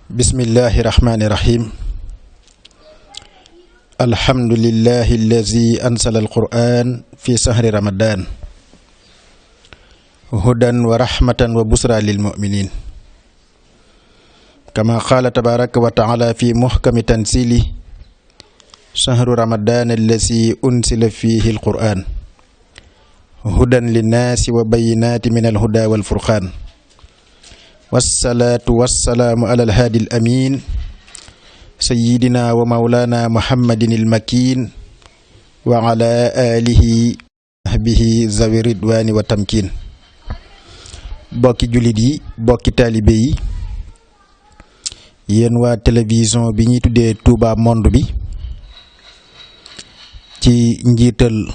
bismillahi rahmani rahim alhamdulillahi allazi ansala alquran fi sahri ramadan hudan wa rahmatan wa busra lil mu'minin kama qala tabaraka wa ta'ala fi muhkami tansili shahru ramadan allazi unsila fihi alquran hudan linnasi wa bayyinatin min alhuda wal furqan wassalaatu wassalaamu ala alhaadi alamin sayyidina wa mawlana muhammadin almakin wa ala alihi sahbihi zawi ridwani wa tamkin. bokki jullit yi bokki taalibe yi yéen waa télévision bi ñuy tuddee Touba Monde bi ci njiital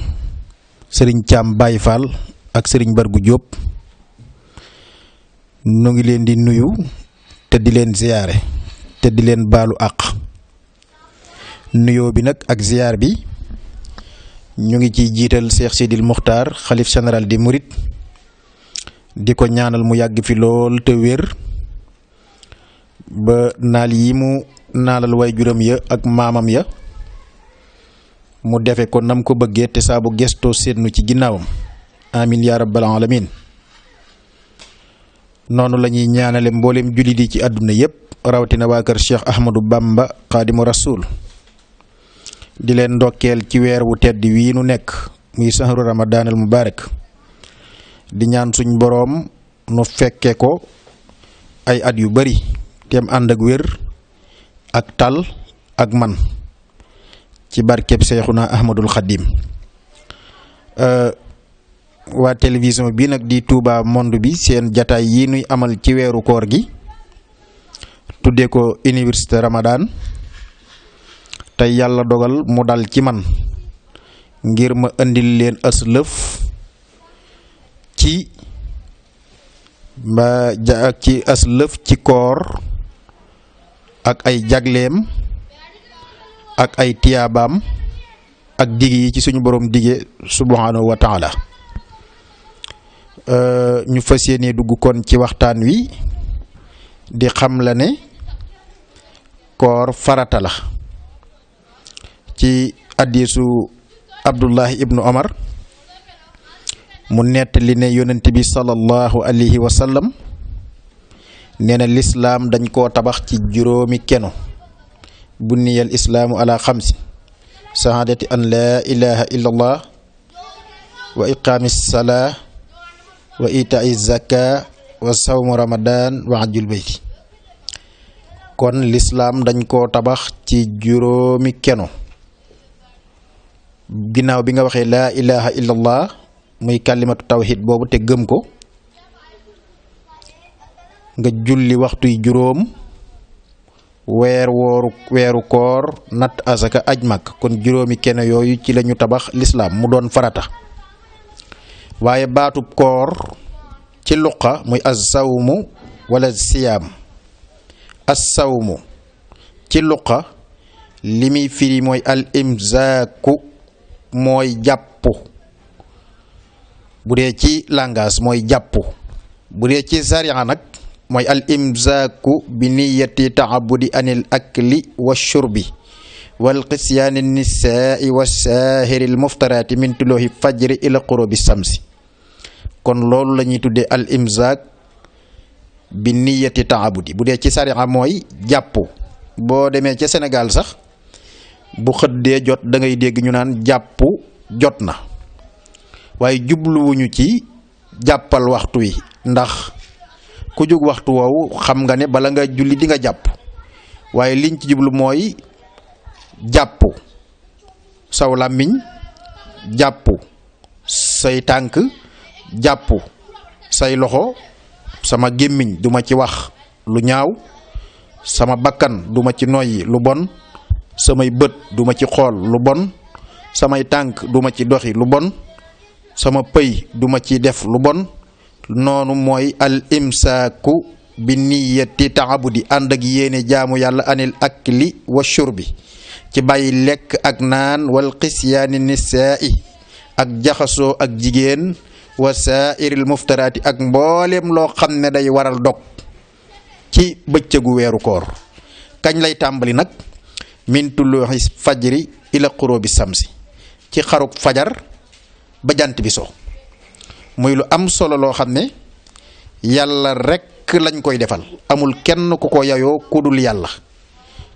sëriñ Thiam Baye Fall ak sëriñ Bargu Diop nu ngi leen di nuyu te di leen ziyaare te di leen baalu àq. nuyoo bi nag ak ziyaar bi ñu ngi ciy jiital Cheikh Sidil Muxtaar xalif général di Murit di ko ñaanal mu yàgg fi lool te wér ba naal yi mu naalal way juram ya ak maamam ya mu defe ko nam ko bëggee te saa bu gestoo seetnu ci ginnaawam amin yaa rabbal alamin. noonu la ñuy ñaanale mboolem jullit yi ci àdduna yépp rawatina waa kër Cheikh Ahmadou Bamba Xaadimu Rasuul di leen ndokkeel ci weer wu tedd wii nu nekk muy sahru ramadaanal mubaarak di ñaan suñ boroom nu fekke ko ay at yu bari teem ànd ak wér ak tal ak man ci barkeb Seexuna Ahmadul Xadim. waa télévision bi nag di Touba Monde bi seen jataay yi nuy amal ci weeru koor gi tuddee ko université Ramadan tey yàlla dogal mu dal ci man ngir ma indil leen aslëf ci aslëf ci koor ak ay jagleem ak ay tiyaabaam ak dig yi ci suñu borom dige subhanahu wa taala. ñu fas yéene dugg kon ci waxtaan wi di xam la ne koor farata la ci hadiisu Abdullahi ibnu Omar mu nettali ne yonent bi sallallahu alayhi wa sallam nee na lislaam dañ koo tabax ci juróomi keno bunniyal islaamu ala xamsi sahaadati an laa ilaha illa allah wa iqaami salaa wa itai zaka wa sawmu ramadan wa hajjul bayti. kon lislaam dañ koo tabax ci juróomi keno ginnaaw bi nga waxee laa ilaha illallah muy kalimatu tawhid boobu te gëm ko nga julli waxtuy juróom weeru koor natt asaka aj mag kon juróomi keno yooyu ci lañu tabax lislaam mu doon farata. waaye baatub koor ci luqa muy as-sawmu wala siyaam as-sawmu ci luqa li muy firi mooy al imzaaku mooy jàpp bu dee ci langage mooy jàpp bu dee ci sariya nag mooy al imzaaku bi niyati taabudi anil akli wa shurbi wal qisyaani nisaai wa saahiri al muftaraati min tuluhi fajri ila qurubi samsi. kon loolu la ñuy tuddee al imzaak bi niyati taabudi bu dee ci sariya mooy jàpp. boo demee ca Sénégal sax bu xëddee jot da ngay dégg ñu naan jàpp jot na waaye jubluwuñu ci jàppal waxtu wi ndax ku jóg waxtu woowu xam nga ne bala nga julli di nga jàpp waaye liñ ci jublu mooy jàpp saw làmmiñ jàpp say tànk jàpp say loxo sama gémmiñ duma ci wax lu ñaaw sama bakkan duma ci noyyi lu bon samay bët duma ci xool lu bon samay tànk duma ci doxi lu bon sama pëy duma ci def lu bon. noonu mooy al imsaaku bi niyati taabudi ànd ak yéene jaamu yàlla anil akli wa shurbi ci bàyyi lekk ak naan wal qisyaani nisaa'i ak jaxasoo ak jigéen wa saairil muftaraati ak mbooleem loo xam ne day waral dog ci bëccëgu weeru koor kañ lay tàmbali nag min tuluuxi fajri ila qurubi samsi ci xaruk fajar ba jant bi so muy lu am solo loo xam ne yàlla rekk lañ koy defal amul kenn ku ko yayoo ku dul yàlla.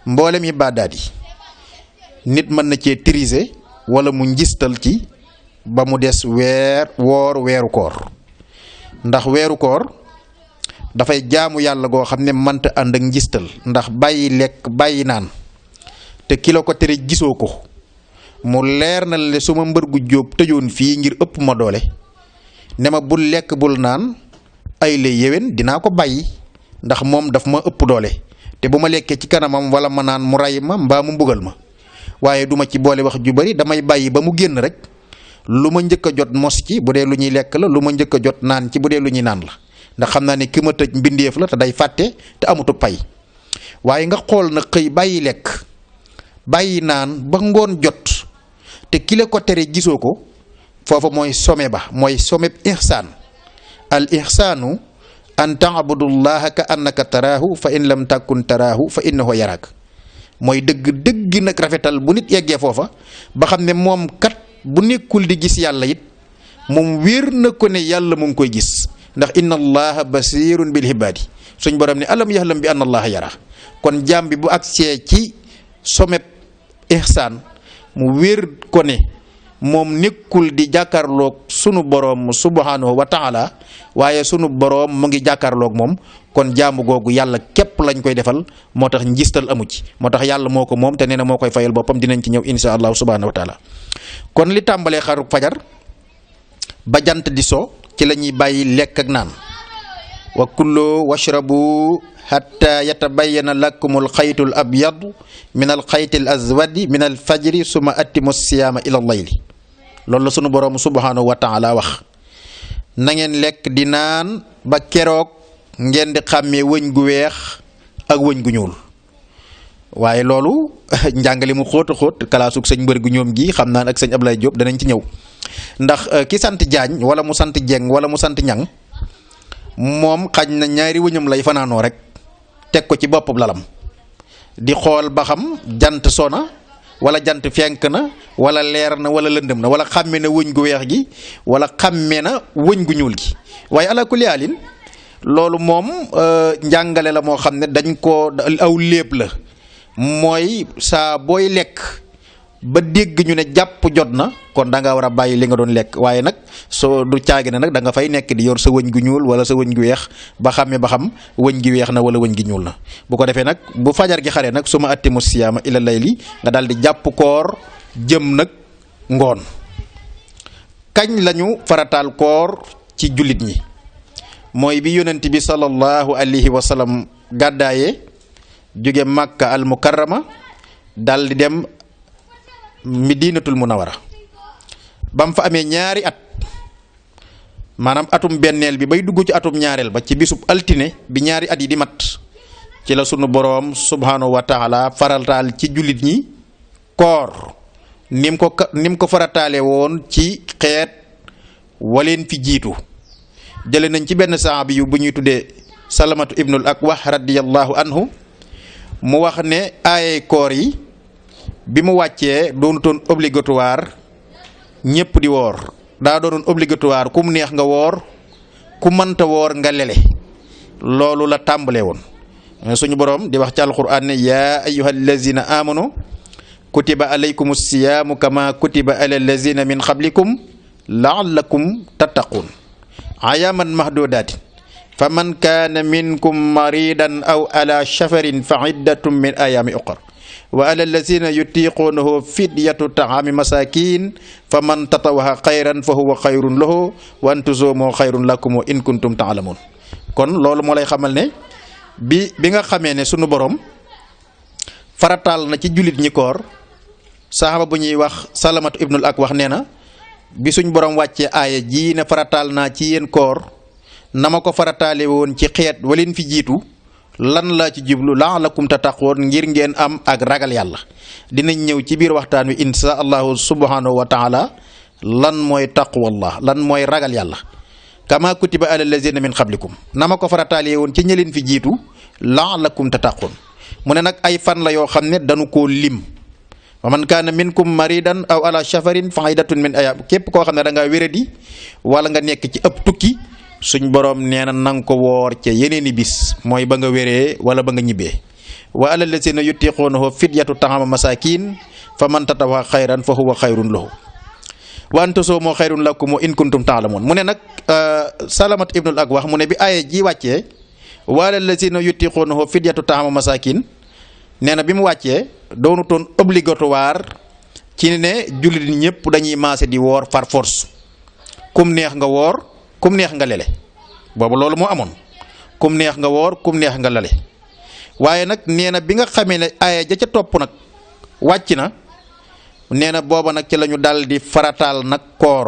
mboolem ibaadaat yi nit mën na cee triser wala mu njistal ci ba mu des weeru koor ndax weeru koor dafay jaamu yàlla goo xam ne mënta ànd ak njistal ndax bàyyi lekk bàyyi naan te kilo ko tere gisoo ko mu leer na le su ma mbër gu jóob tëjoon fii ngir ëpp ma doole ne ma bul lekk bul naan ay la yéwén dinaa ko bàyyi ndax moom daf ma ëpp doole te bu ma lekkee ci kanamam wala ma naan mu ray ma mbaa mu mbugal ma waaye duma ci boole wax ju bari damay bàyyi ba mu génn rek lu ma njëkk a jot mos ci bu dee lu ñuy lekk la lu ma njëkk a jot naan ci bu dee lu ñuy naan la ndax xam naa ne ki ma tëj mbindeef la te day fàtte te amutu pay waaye nga xool na xëy bàyyi lekk bàyyi naan ba ngoon jot te ki la ko tere gisoo ko foofa mooy some ba mooy some ihsaan al ihsaanu an taabudullaha ka annaka taraahu fa in lam takun taraahu fa innahu yaraak mooy dëgg nag rafetal bu nit yeggee foofa ba xam ne moom kat bu nekkul di gis yàlla it moom wér na ko ne yàlla mu ngi koy gis ndax inna allaha basirun bil ibaadi suñ borom ne alam yaxlam bi anna allaha yara kon jaam bi bu agsee ci sommet ihsaan mu wér ko ne moom nekkul di jàkkaarloog sunu boroom subhanahu wa taala waaye sunu boroom mu ngi jàkkaarloog moom kon jaamu googu yàlla képp lañ koy defal moo tax njistal amu ci moo tax yàlla moo ko moom te nee na moo koy fayal boppam dinañ ci ñëw insha allahu subhanahu wa taala kon li tàmbalee xaru fajar ba jant di so ci la ñuy bàyyi lekk ak naan wa kullu washrabu hatta yatabayyana lakumul xaytul abyadu min al xaytil azwadi min al fajri suma atimu siyaama ila layli loolu la sunu borom subhanahu wa taala wax na ngeen lekk di naan ba keroog ngeen di xàmmee wëñ gu weex ak wëñ gu ñuul waaye loolu njàngale mu xóot a xóot kalaasug sëñ mbër gu ñoom gi xam naan ak sëñ Ablaye Diop danañ ci ñëw ndax ki sant Jaañ wala mu sant Jeng wala mu sant Ñang moom xaj na ñaari wëñam lay fanaanoo rek teg ko ci bopp lalam di xool ba xam jant sona wala jant fenk na wala leer na wala lëndëm na wala xàmme na wëñ gu weex gi wala xàmme na wëñ gu ñuul gi waaye ala kulli haalin loolu moom njàngale la moo xam ne dañ ko aw léeb la mooy saa booy lekk ba dégg ñu ne jàpp jot na kon da nga war a bàyyi li nga doon lekk waaye nag soo du caagi ne nag da nga fay nekk di yor sa wëñ gu ñuul wala sa wëñ gu weex ba xàmme ba xam wëñ gi weex na wala wëñ gi ñuul na bu ko defee nag bu fajar gi xaree nag su ma attimu siyaama ila layli nga daal di jàpp koor jëm nag ngoon kañ lañu farataal koor ci jullit ñi mooy bi yonent bi sallallahu alayhi wa sallam gàddaaye jóge Makka al mukarrama dal di dem Medinatul Munawara bam fa amee ñaari at maanaam atum benneel bi bay dugg ci atum ñaareel ba ci bisub altine bi ñaari at yi di mat ci la sunu boroom subhanahu wa taala farataal ci jullit ñi koor nim ko farataale woon ci xeet waleen fi jiitu jële nañ ci benn sahaabi yu bu ñuy tuddee Salamatu ibnul Akwa radiyallahu anhu mu wax ne aayay koor yi bi mu wàccee doonutoon obligatoire ñépp di woor daa doonoon obligatoire ku mu neex nga woor ku mënta woor nga lele loolu la tàmbalee woon suñu boroom di wax ci alquran ne yaa ayyuhal lazina amanu kutiba alaykumus siyaamu kama kutiba alal lazina min qablikum la'allakum tattaqun ayaman mahdudatin faman kaana minkum maridan aw ala safarin fa iddatum min ayami ukhra wa ala allazina yutiqunahu fidyatu ta'ami masakin faman tatawaha khayran fa huwa khayrun lahu wa an tuzumu khayrun lakum in kuntum ta'lamun kon loolu moo lay xamal ne bi nga xamee ne sunu borom farataal na ci jullit ñi koor saxaaba bu ñuy wax Salamatu ibnul Akwa nee na bi suñ borom wàccee aaya ji ne farataal naa ci yéen koor na ma ko farataale woon ci xeet waleen fi jiitu lan laa ci jublu la'allakum tattaqoon ngir ngeen am ak ragal yàlla dinañ ñëw ci biir waxtaan wi insha allahu subhanahu wa taala lan mooy taqwallah lan mooy ragal yàlla kama kutiba ala allazina min qablikum na ma ko farataale woon ci ñëleen fi jiitu la'allakum tattaqoon mu ne nag ay fan la yoo xam ne dañu koo lim wa man kaana minkum maridan aw ala safarin fa iddatun min ayam képp koo xam ne da ngaa wéradi wala nga nekk ci ëpp tukki suñ borom nee na nanga ko woor ca yeneeni bis mooy ba nga wéree wala ba nga ñibbee wa alal lazina yutiquunahu fidyatu ta'amu masakin fa man tatawwa xayran fa huwa xayrun lahu wa an tasuumu xayrun lakum in kuntum ta'lamun mu ne nag Salamat ibnul Akwa mu ne bi aaya ji wàccee wa alal lazina yutiquunahu fidyatu ta'amu masakin nee na bi mu wàccee doonu toon obligatoire ci ne jullit ñëpp dañuy maase di woor par force kum neex nga woor kum neex nga lele boobu loolu moo amoon kum neex nga woor kum neex nga lele waaye nag nee na bi nga xamee ne aaya ja ca topp nag wàcc na nee na booba nag ci la ñu dal di farataal nag koor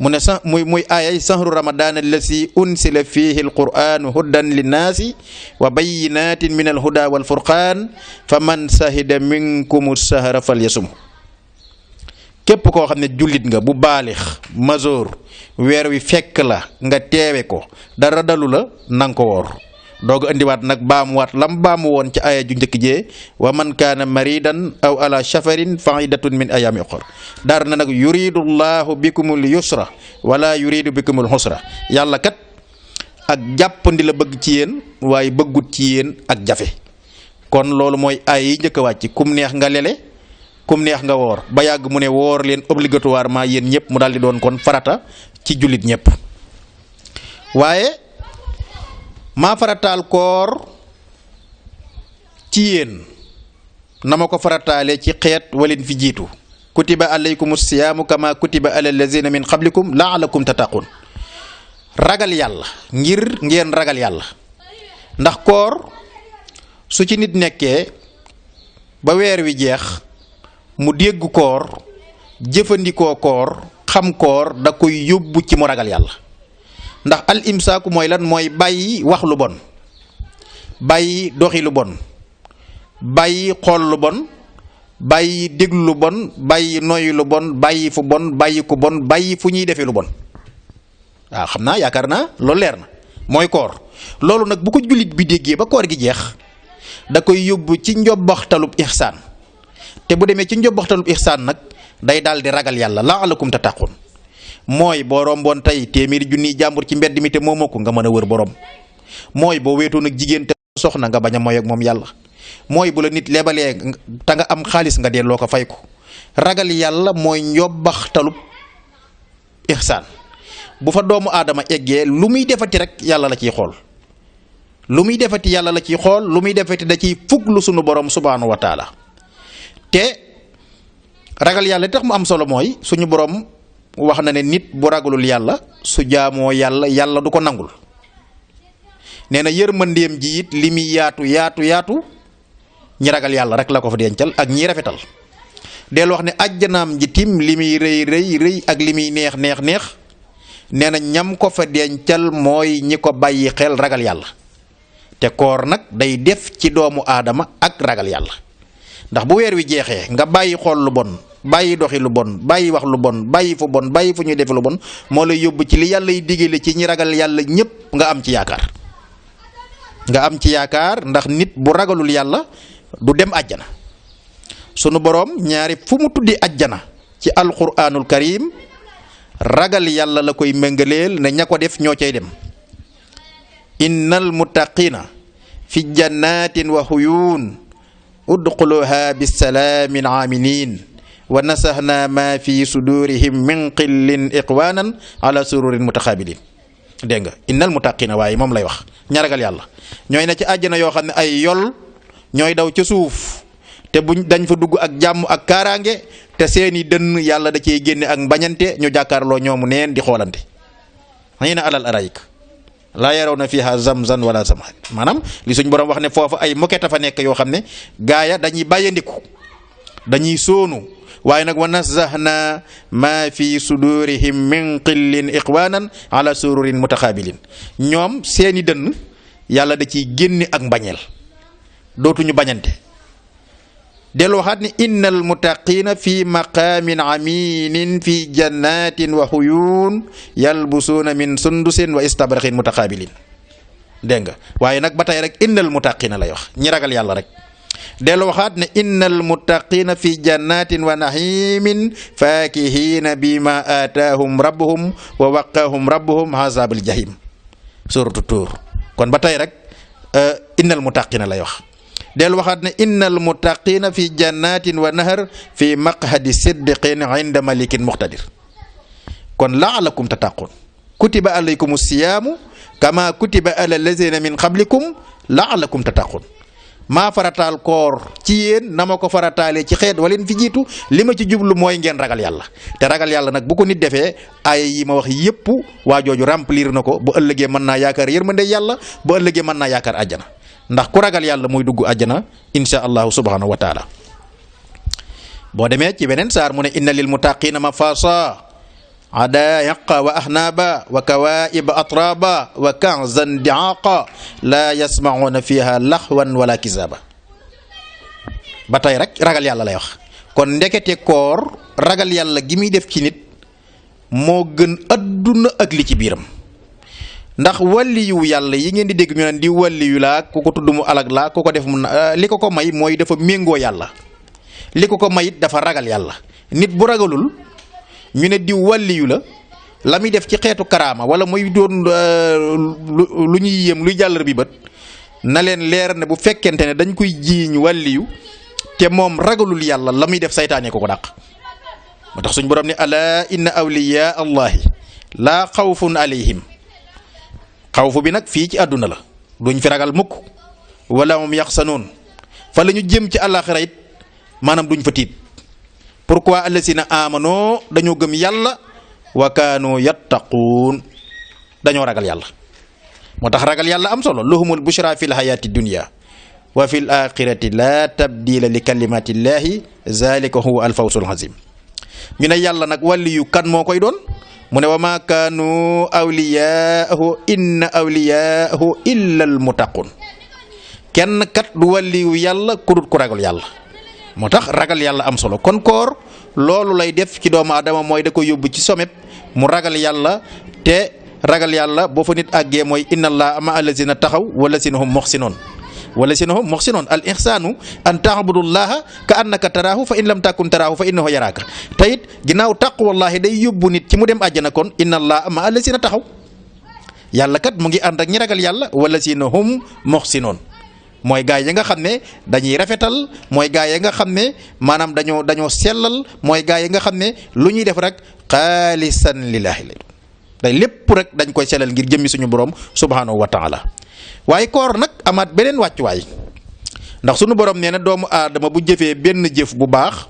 mu ne sax muy aayay sahru ramadan allasi unsila fihi alquran hudan linnaasi wa bayinatin min alhuda walfurqan fa man sahida minkum sahra falyasum képp koo xam ne jullit nga bu baalix majoor weer wi fekk la nga teewe ko dara dalu la nanga ko woor doog a indiwaat nag baamuwaat lam baamu woon ci aaya ju njëkk jee wa man kaana maridan aw ala safarin fa iddatun min ayaami uxar daar na nag yuridu llahu bikumul yusra wala yuridu bikumul xusra yàlla kat ak jàppandi la bëgg ci yéen waaye bëggut ci yéen ak jafe kon loolu mooy aaya yi njëkk a wàcc kum neex nga lele kum neex nga woor ba yàgg mu ne woor leen obligatoirement yéen ñëpp mu daal di doon kon farata ci jullit ñëpp waaye maa farataal koor ci yéen na ma ko farataale ci xeet walin fi jiitu kutiba alaykum siyaamu kama kutiba ala allazina min qablikum laalakum tattaqun ragal yàlla ngir ngeen ragal yàlla ndax koor su ci nit nekkee ba weer wi jeex mu dégg koor jëfandikoo koor xam koor da koy yóbbu ci mu ragal yàlla ndax al imsaaku mooy lan mooy bàyyi wax lu bon bàyyi doxi lu bon bàyyi xool lu bon bàyyi déglu lu bon bàyyi noyyi lu bon bàyyi fu bon bàyyi ku bon bàyyi fu ñuy defee lu bon waaw xam naa yaakaar naa loolu leer na mooy koor loolu nag bu ko jullit bi déggee ba koor gi jeex da koy yóbbu ci njobbaxtalub ihsaan te bu demee ci njobbaxtalub ihsaan nag day daal di ragal yàlla laalakum tattaqun mooy boo romboon tey téeméeri junniy jàmbur ci mbedd mi te moomoo ko nga mën a wër borom mooy boo weetoon ak jigéen te soxna nga bañ a moy ak moom yàlla mooy bu la nit lebalee te nga am xaalis nga delloo ko fay ko ragal yàlla mooy njobbaxtalub ihsaan bu fa doomu aadama eggee lu muy defati rek yàlla la ciy xool lu muy defati yàlla la ciy xool lu muy defati da ciy fuglu sunu borom subhaanahu wa taala te ragal yàlla tax mu am solo mooy suñu borom wax na ne nit bu ragalul yàlla su jaamoo yàlla yàlla du ko nangul nee na yërmandeem ji it li muy yaatu ñi ragal yàlla rek la ko fa dencal ak ñi rafetal del wax ne ajjanaam ji tim li muy rëy ak li muy neex nee na ñam ko fa dencal mooy ñi ko bàyyi xel ragal yàlla te koor nag day def ci doomu aadama ak ragal yàlla ndax bu weer wi jeexee nga bàyyi xool lu bon bàyyi doxi lu bon bàyyi wax lu bon bàyyi fu bon bàyyi fu ñuy def lu bon moo lay yóbbu ci li yàlla yi digale ci ñi ragal yàlla ñépp nga am ci yaakaar ndax nit bu ragalul yàlla du dem àjjana sunu boroom ñaari fu mu tuddi àjjana ci alquraanul karim ragal yàlla la koy méngaleel ne ña ko def ñoo cay dem innal muttaqina fi jannatin wa huyun udxuluha bisalaamin aaminin wa nasahna ma fi sudurihim min qillin iqwanan ala sururin mutaxaabilin dégg nga innal muttaqina waaye moom lay wax ña ragal yàlla ñooy ne ci àjjana yoo xam ne ay yol ñooy daw ca suuf te buñ dañ fa dugg ak jàmm ak kaaraange te seeni dënn yàlla da cee génne ak mbañante ñu jàkkaarloo ñoomu neen di xoolante xëy na alal arayik laa yarawna fiha zamzan wala zamhar maanaam li suñ borom wax ne foofu ay moquette fa nekk yoo xam ne gaaya dañuy bàyyandiku dañuy soonu waaye nag wa nazahna ma fi sudurihim min qillin iqwanan ala sururin mutaxaabilin ñoom seeni dënn yàlla da ciy génne ak mbañeel dootuñu bañante del waxaat ni innal muttaqina fi maqamin aminin fi jannatin wa huyun yalbusuuna min sundusin wa istabraxin mutaxaabilin dégg nga waaye nag ba tey rek innal muttaqina lay wax ñi ragal yàlla rek dellu waxaat ne innal muttaqina fi jannatin wa nahimin faakihina bima aataahum rabbuhum wa waqahum rabbuhum azabal jahim suratu Tuur kon ba tey rek innal muttaqina lay wax dellu waxaat ne innal muttaqina fi jannatin wa nahar fi maqhadi siddiqin inda malikin muqtadir kon laalakum tattaqun kutiba alaykum siyaamu kama kutiba ala lazina min qablikum laalakum tattaqun maa farataal koor ci yéen na ma ko farataalee ci xeet waleen fi jiitu li ma ci jublu mooy ngeen ragal yàlla te ragal yàlla nag bu ko nit defee ay yi ma wax yépp waa jooju remplir na ko bu ëllëgee mën naa yaakaar yërmande yàlla bu ëllëgee mën naa yaakaar àjjana ndax ku ragal yàlla mooy dugg àjjana insha allahu subhanahu wa taala boo demee ci beneen saar mu ne inna lil muttaqina mafasa adaayaqa wa ahnaaba wa kawaiba atraaba wa kanzan diaqa laa yasmauna fiha laxwan wala kizaaba ba tey rek ragal yàlla lay wax kon ndekete koor ragal yàlla gi muy def ci nit moo gën adduna ak li ci biiram ndax wàlliyu yàlla yi ngeen di dégg ñu naan di wàlliyu laa ku ko tudd mu alag laa ku ko def mu li ko may mooy dafa méngoo yàlla li ko mayit dafa ragal yàlla nit bu ragalul ñu ne diw wàlliyu la muy def ci xeetu karaama wala muy doon lu ñuy yéem luy jàllar bi bët na leen leer ne bu fekkente ne dañ koy jiiñ wàlliyu te moom ragalul yàlla la muy def saytaane ko dàq moo tax suñ borom ne ala inna awliya allahi laa xawfun alayhim xawfu bi nag fii ci àdduna la duñ fi ragal mukk wala hum yaxsanuun fa la ñu jëm ci àllaaxira it maanaam duñ fa tiit pourquoi allasina amano dañoo gëm yàlla wa kaanu yattaquun dañoo ragal yàlla moo tax ragal yàlla am solo lahumul bushra fil hayati dunya wa fil axirati la tabdila li kalimatillahi zalika huwa alfawsul azim ñu ne yàlla nag wàlliyu kan moo koy doon mu ne wa ma kaanu awliyaahu inna awliyaahu illa almuttaqun kenn kat du wàlliyu yàlla ku dut ku ragal yàlla moo tax ragal yàlla am solo kon koor loolu lay def ci doomu adama mooy da ko yóbbu ci sommet mu ragal yàlla te ragal yàlla boo fa nit àggee mooy inna allaha ma allazina taxaw walazina hum muxsinoon al ihsaanu an taabudullaha ka annaka taraahu fa in lam takun taraahu fa innahu yaraaka te it ginnaaw taqwallahi day yóbbu nit ci mu dem àjjana kon inna allaha ma allazina taxaw yàlla kat mu ngi ànd ak ñi ragal yàlla walazina hum muxsinoon mooy gaay yi nga xam ne dañuy rafetal mooy gaay yi nga xam ne maanaam dañoo sellal mooy gaay yi nga xam ne lu ñuy def rek xaalisan lillaahi lay day lépp rek dañ koy sellal ngir jëmmi suñu borom subhanahu wa taala waaye koor nag amaat beneen wàccuwaay ndax suñu borom nee na doomu aadama bu jëfee benn jëf bu baax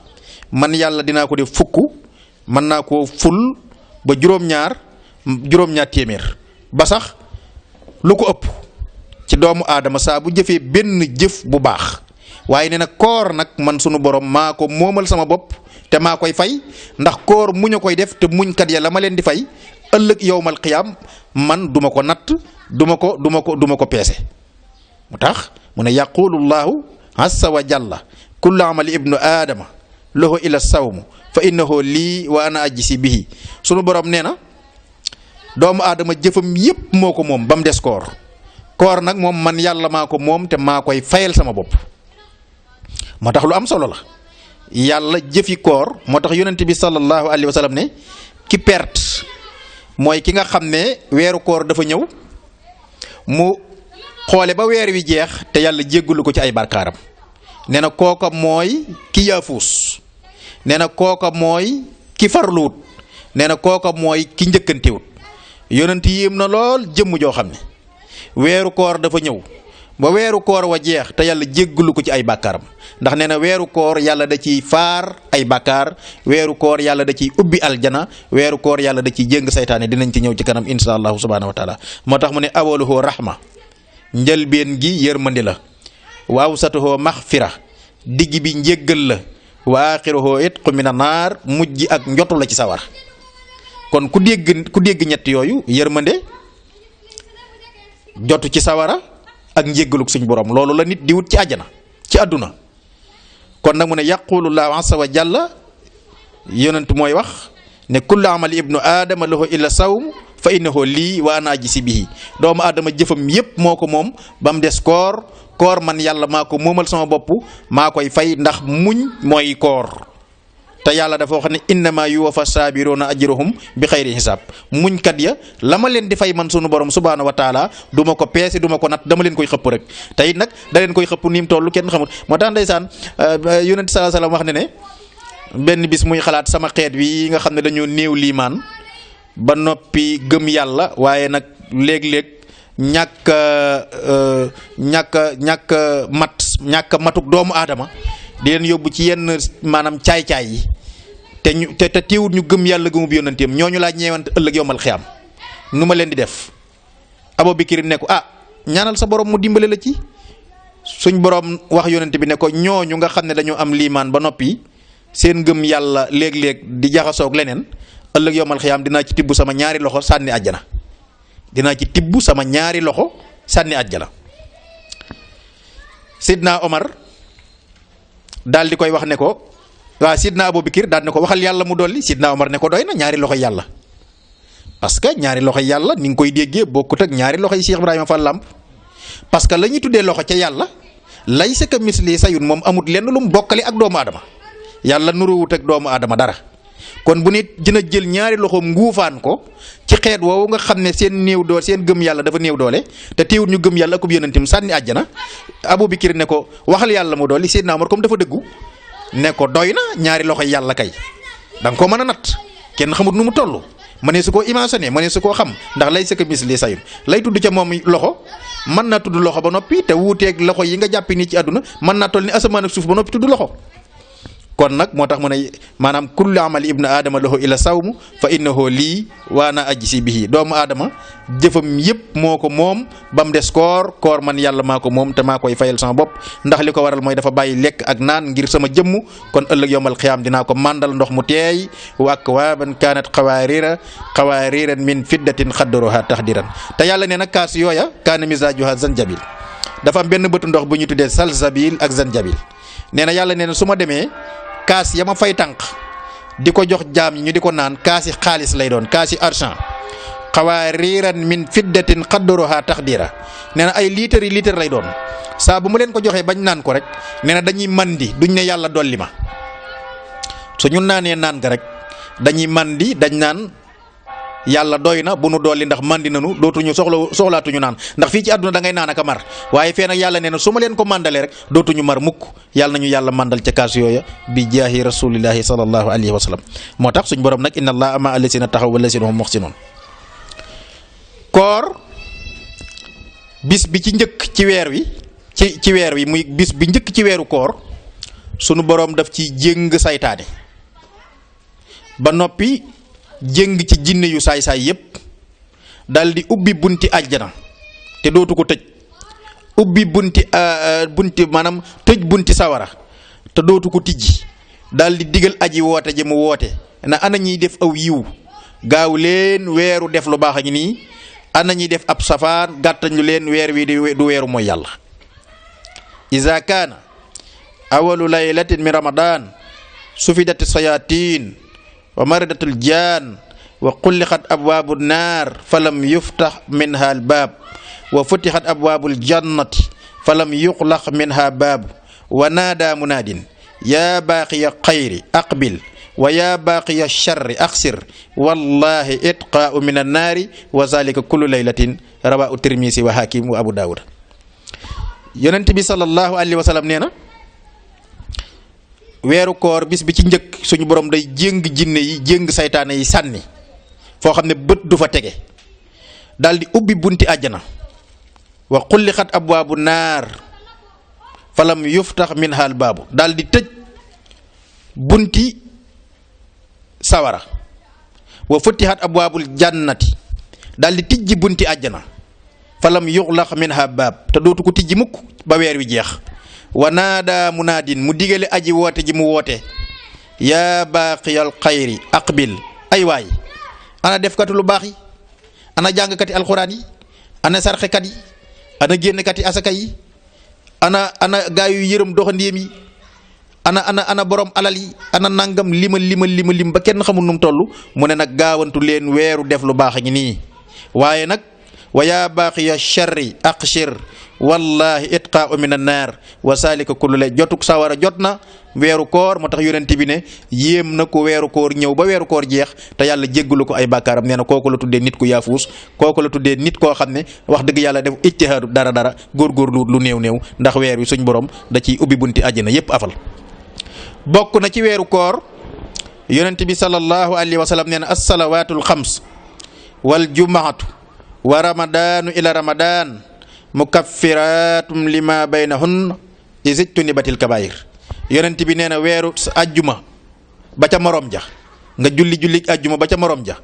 man yàlla dinaa ko def fukk mën naa koo ful ba juróom-ñaar téeméer ba sax lu ko ëpp ci doomu aadama saa bu jëfee benn jëf bu baax waaye nee na koor nag man sunu borom maa ko moomal sama bopp te maa koy fay ndax koor muñ a koy def te muñkat ya la ma leen di fay ëllëg yowmal qiyaam man duma ko natt duma ko peese mu tax mu ne yaqulu llahu azza wa jalla kullu amali ibnu aadama lahu ila sawmu fa innahu lii wa ana ajisi bihi sunu borom nee na doomu aadama jëfam yépp moo ko moom ba mu des koor nag moom man yàlla maa ko moom te maa koy fayal sama bopp moo tax lu am solo la yàlla jëfi koor moo tax yonent bi sallallahu alayhi wa sallam ne ki perte mooy ki nga xam ne weeru koor dafa ñëw mu xoole ba weer wi jeex te yàlla jéggalu ko ci ay barkaaram nee na kooka mooy ki yaafuus nee na kooka mooy ki farluwut nee na kooka mooy ki njëkkantewut yonent yéem na lool jëmm joo xam ne weeru koor dafa ñëw ba weeru koor wa jeex te yàlla jéggalu ko ci ay bàkkaaram ndax nee na weeru koor yàlla da ciy faar ay bàkkaar weeru koor yàlla da ciy ubbi aljana weeru koor yàlla da ciy jéng saytaane dinañ ci ñëw ci kanam insha allahu subhanahu wa taala moo tax mu ne awaluhu rahma njëlbeen gi yërmandi la wa awsatuhu maxfira digg bi njéggal la wa axiruhu itqu mina naar mujj ak njotu la ci sawar kon ku dégg ñett yooyu yërmande jotu ci sawara ak njéggaluk suñ borom loolu la nit di wut ci àjjana ci àdduna kon nag mu ne yaqulu llahu azza wa jalla yonent mooy wax ne kullu amali ibnu aadama lahu illa sawm fa innahu lii wa ana ajzi bihi doomu aadama jëfam yépp moo ko moom ba mu des koor man yàlla maa ko moomal sama bopp maa koy fay ndax muñ mooy koor te yàlla dafa wax ne innama yuwaffa saabiruna ajrahum bi xayri hisaab muñkat ya la ma leen di fay man sunu borom subhaanahu wa taala du ma ko peese du ma ko nat dama leen koy xëpp rek te it nag da leen koy xëpp ni mu toll kenn xamul moo tax ndeysaan yonent sallallahu alayhi wasallam wax ne benn bis muy xalaat sama xeet wi nga xam ne dañoo néew liimaan ba noppi gëm yàlla waaye nag léeg-léeg ñàkk matuk doomu aadama di leen yóbbu ci yenn maanaam caay-caay yi te teewut ñu gëm yàlla gëmub yónnanteem ñooñu laa ñeewante ëllëg yowmal xiyaam nu ma leen di def Abubakar ne ko ñaanal sa borom mu dimbale la ci suñ borom wax yónnante bi ne ko ñooñu nga xam ne dañoo am liimaan ba noppi seen gëm yàlla léeg-léeg di jaxasoog leneen ëllëg yowmal xiyaam dinaa ci tibb sama ñaari loxo sànni àjjana Sidna Omar daal di koy wax ne ko Sidna Abubakar daal ne ko waxal yàlla mu dolli Sidna Omar ne ko doy na ñaari loxo yàlla parce que ñaari loxo yàlla ni nga koy déggee bokkut ak ñaari loxo yi Cheikh Ibrahima Fall Lamp parce que la ñuy tuddee loxo ca yàlla laysa ka misli sayun moom amut lenn lu mu bokkale ak doomu aadama yàlla nuruwut ak doomu aadama dara kon bu nit dina jël ñaari loxoom nguufaan ko ci xeet woowu nga xam ne seen néew doole seen gëm yàlla dafa néew doole te teewut ñu gëm yàlla akub yonentam sànni àjjana Abubakar ne ko waxal yàlla mu dolli Seydina Omar comme dafa dëggu ne ko doy na ñaari loxo yàlla kay da nga koo mën a natt kenn xamut nu mu toll mënee su koo imaginer mënee su koo xam ndax lay sa misli sayun lay tudd ca moom loxo mën naa tudd loxo ba noppi te wuuteeg loxo yi nga jàppi nii ci àdduna mën naa toll ni asamaan ak suuf ba noppi tudd loxo. kon nag moo tax mu ne maanaam kullu amali ibnu aadama lahu ila sawmu fa innahu lii wa ana ajzi bihi doomu aadama jëfam yëpp moo ko moom ba mu des koor man yàlla maa ko moom te maa koy fayal sama bopp ndax li ko waral mooy dafa bàyyi lekk ak naan ngir sama jëmm kon ëllëg yowmal xiyaam dinaa ko màndal ndox mu teey wa akwaaban kaanat qawaariran min fiddatin xaddaruha taxdiran te yàlla nee na kaas yooya kaana misaajuha zanjabil dafa am benn bëtu ndox bu ñu tuddee salsabil ak zanjabil nee na yàlla nee na su ma demee kaas ya ma fay tànq di ko jox jaam ñi ñu di ko naan kaasi xaalis lay doon kaasi argent qawaariran min fiddatin qaddaruha taqdira nee na ay litre lay doon saa bu ma leen ko joxee bañ naan ko rek nee na dañuy mandi duñ ne yàlla dolli ma su ñu naanee naan ga rek dañuy mandi dañ naan yàlla doy na bu nu dolli ndax mandi nanu dootuñu soxlaatuñu naan ndax fii ci àdduna da ngay naan ak a mar waaye fee nag yàlla nee na su ma leen ko mandalee rek dootuñu mar mukk yàlla nañu yàlla mandal ca kaas yooya bi jaahi rasulillahi sallallahu alayhi wa sallam moo tax suñ borom nag inna allaha ma allasina taxaw wallasina hum muxsinun koor bis bi ci njëkk ci weer wi ci weer wi muy bis bi njëkk ci weeru koor sunu borom daf ci jéng saytaane ba noppi jéng ci jinne yu saay-saay yépp dal di ubbi bunti àjjana te dootu ko tëj ubbi bunti maanaam tëj bunti sawara te dootu ko tijji dal di digal aji woote ji mu woote na ana ñiy def aw yiw gaaw leen weeru def lu baax a ngi nii ana ñiy def ab safaan gàttañu leen weer wi du weeru mooy yàlla iza kaana awalu laylatin min ramadan sufidati sayatin wa maridatul jaan wa xulliqat abwaabu naar falam yuftax minha al baab wa futixat abwaabul jannati falam yuxlaq minha baabu wa naada munaadin yaa baaqiya xayri aqbil wa yaa baaqiya charri aqsir wallahi itqaau min annaari wa zalika kullu laylatin rawaahu tirmisi wa hakim wa abu daawud yonent bi sallallahu alayhi wa sallam nee na weeru koor bis bi ci njëkk suñu borom day jéng jinne yi jéng saytaane yi sànni foo xam ne bët du fa tege daal di ubbi bunti àjjana wa xulliqat abwaabu naar falam yuftax minha al baabu daal di tëj bunti sawara wa futixat abwaabul jannati daal di tijji bunti àjjana falam yuxlaq minha baab te dootu ko tijji mukk ba weer wi jeex wa naada munaadin mu digale aji woote ji mu woote yaa baaqiyal xayri aqbil ay waay ana defkatu lu baax yi ana jàngkati alxuraan yi ana sarxekat yi ana génnekati asaka yi ana gaa yu yërëm doxandéem yi ana borom alal yi ana nangam lim ba kenn xamul nu mu toll mu ne nag gaawantu leen weeru def lu baax a ngi nii waaye nag wa yaa baaqiya sharri aqshir wallahi itqaau min annaar wa salika kullu lay jotuk sawara jot na weeru koor moo tax yonent bi ne yéem na ko weeru koor ñëw ba weeru koor jeex te yàlla jéggalu ko ay bàkkaaram nee na kooku la tuddee nit ku yaafuus kooku la tuddee nit koo xam ne wax dëgg yàlla def ijtihaadu dara góorgóorlu lu néew ndax weer wi suñ borom da ciy ubbi bunti àjjana yépp afal. bokk na ci weeru koor yonent bi sallallahu alayhi wa sallam nee na assalawaatul xams wal jumaatu wa ramadaanu ila ramadaan mukaffiratum lima baynahun isijtunibatil kabaayir yonent bi nee na weeru ajjuma ba ca morom ja nga julli ajjuma ba ca morom ja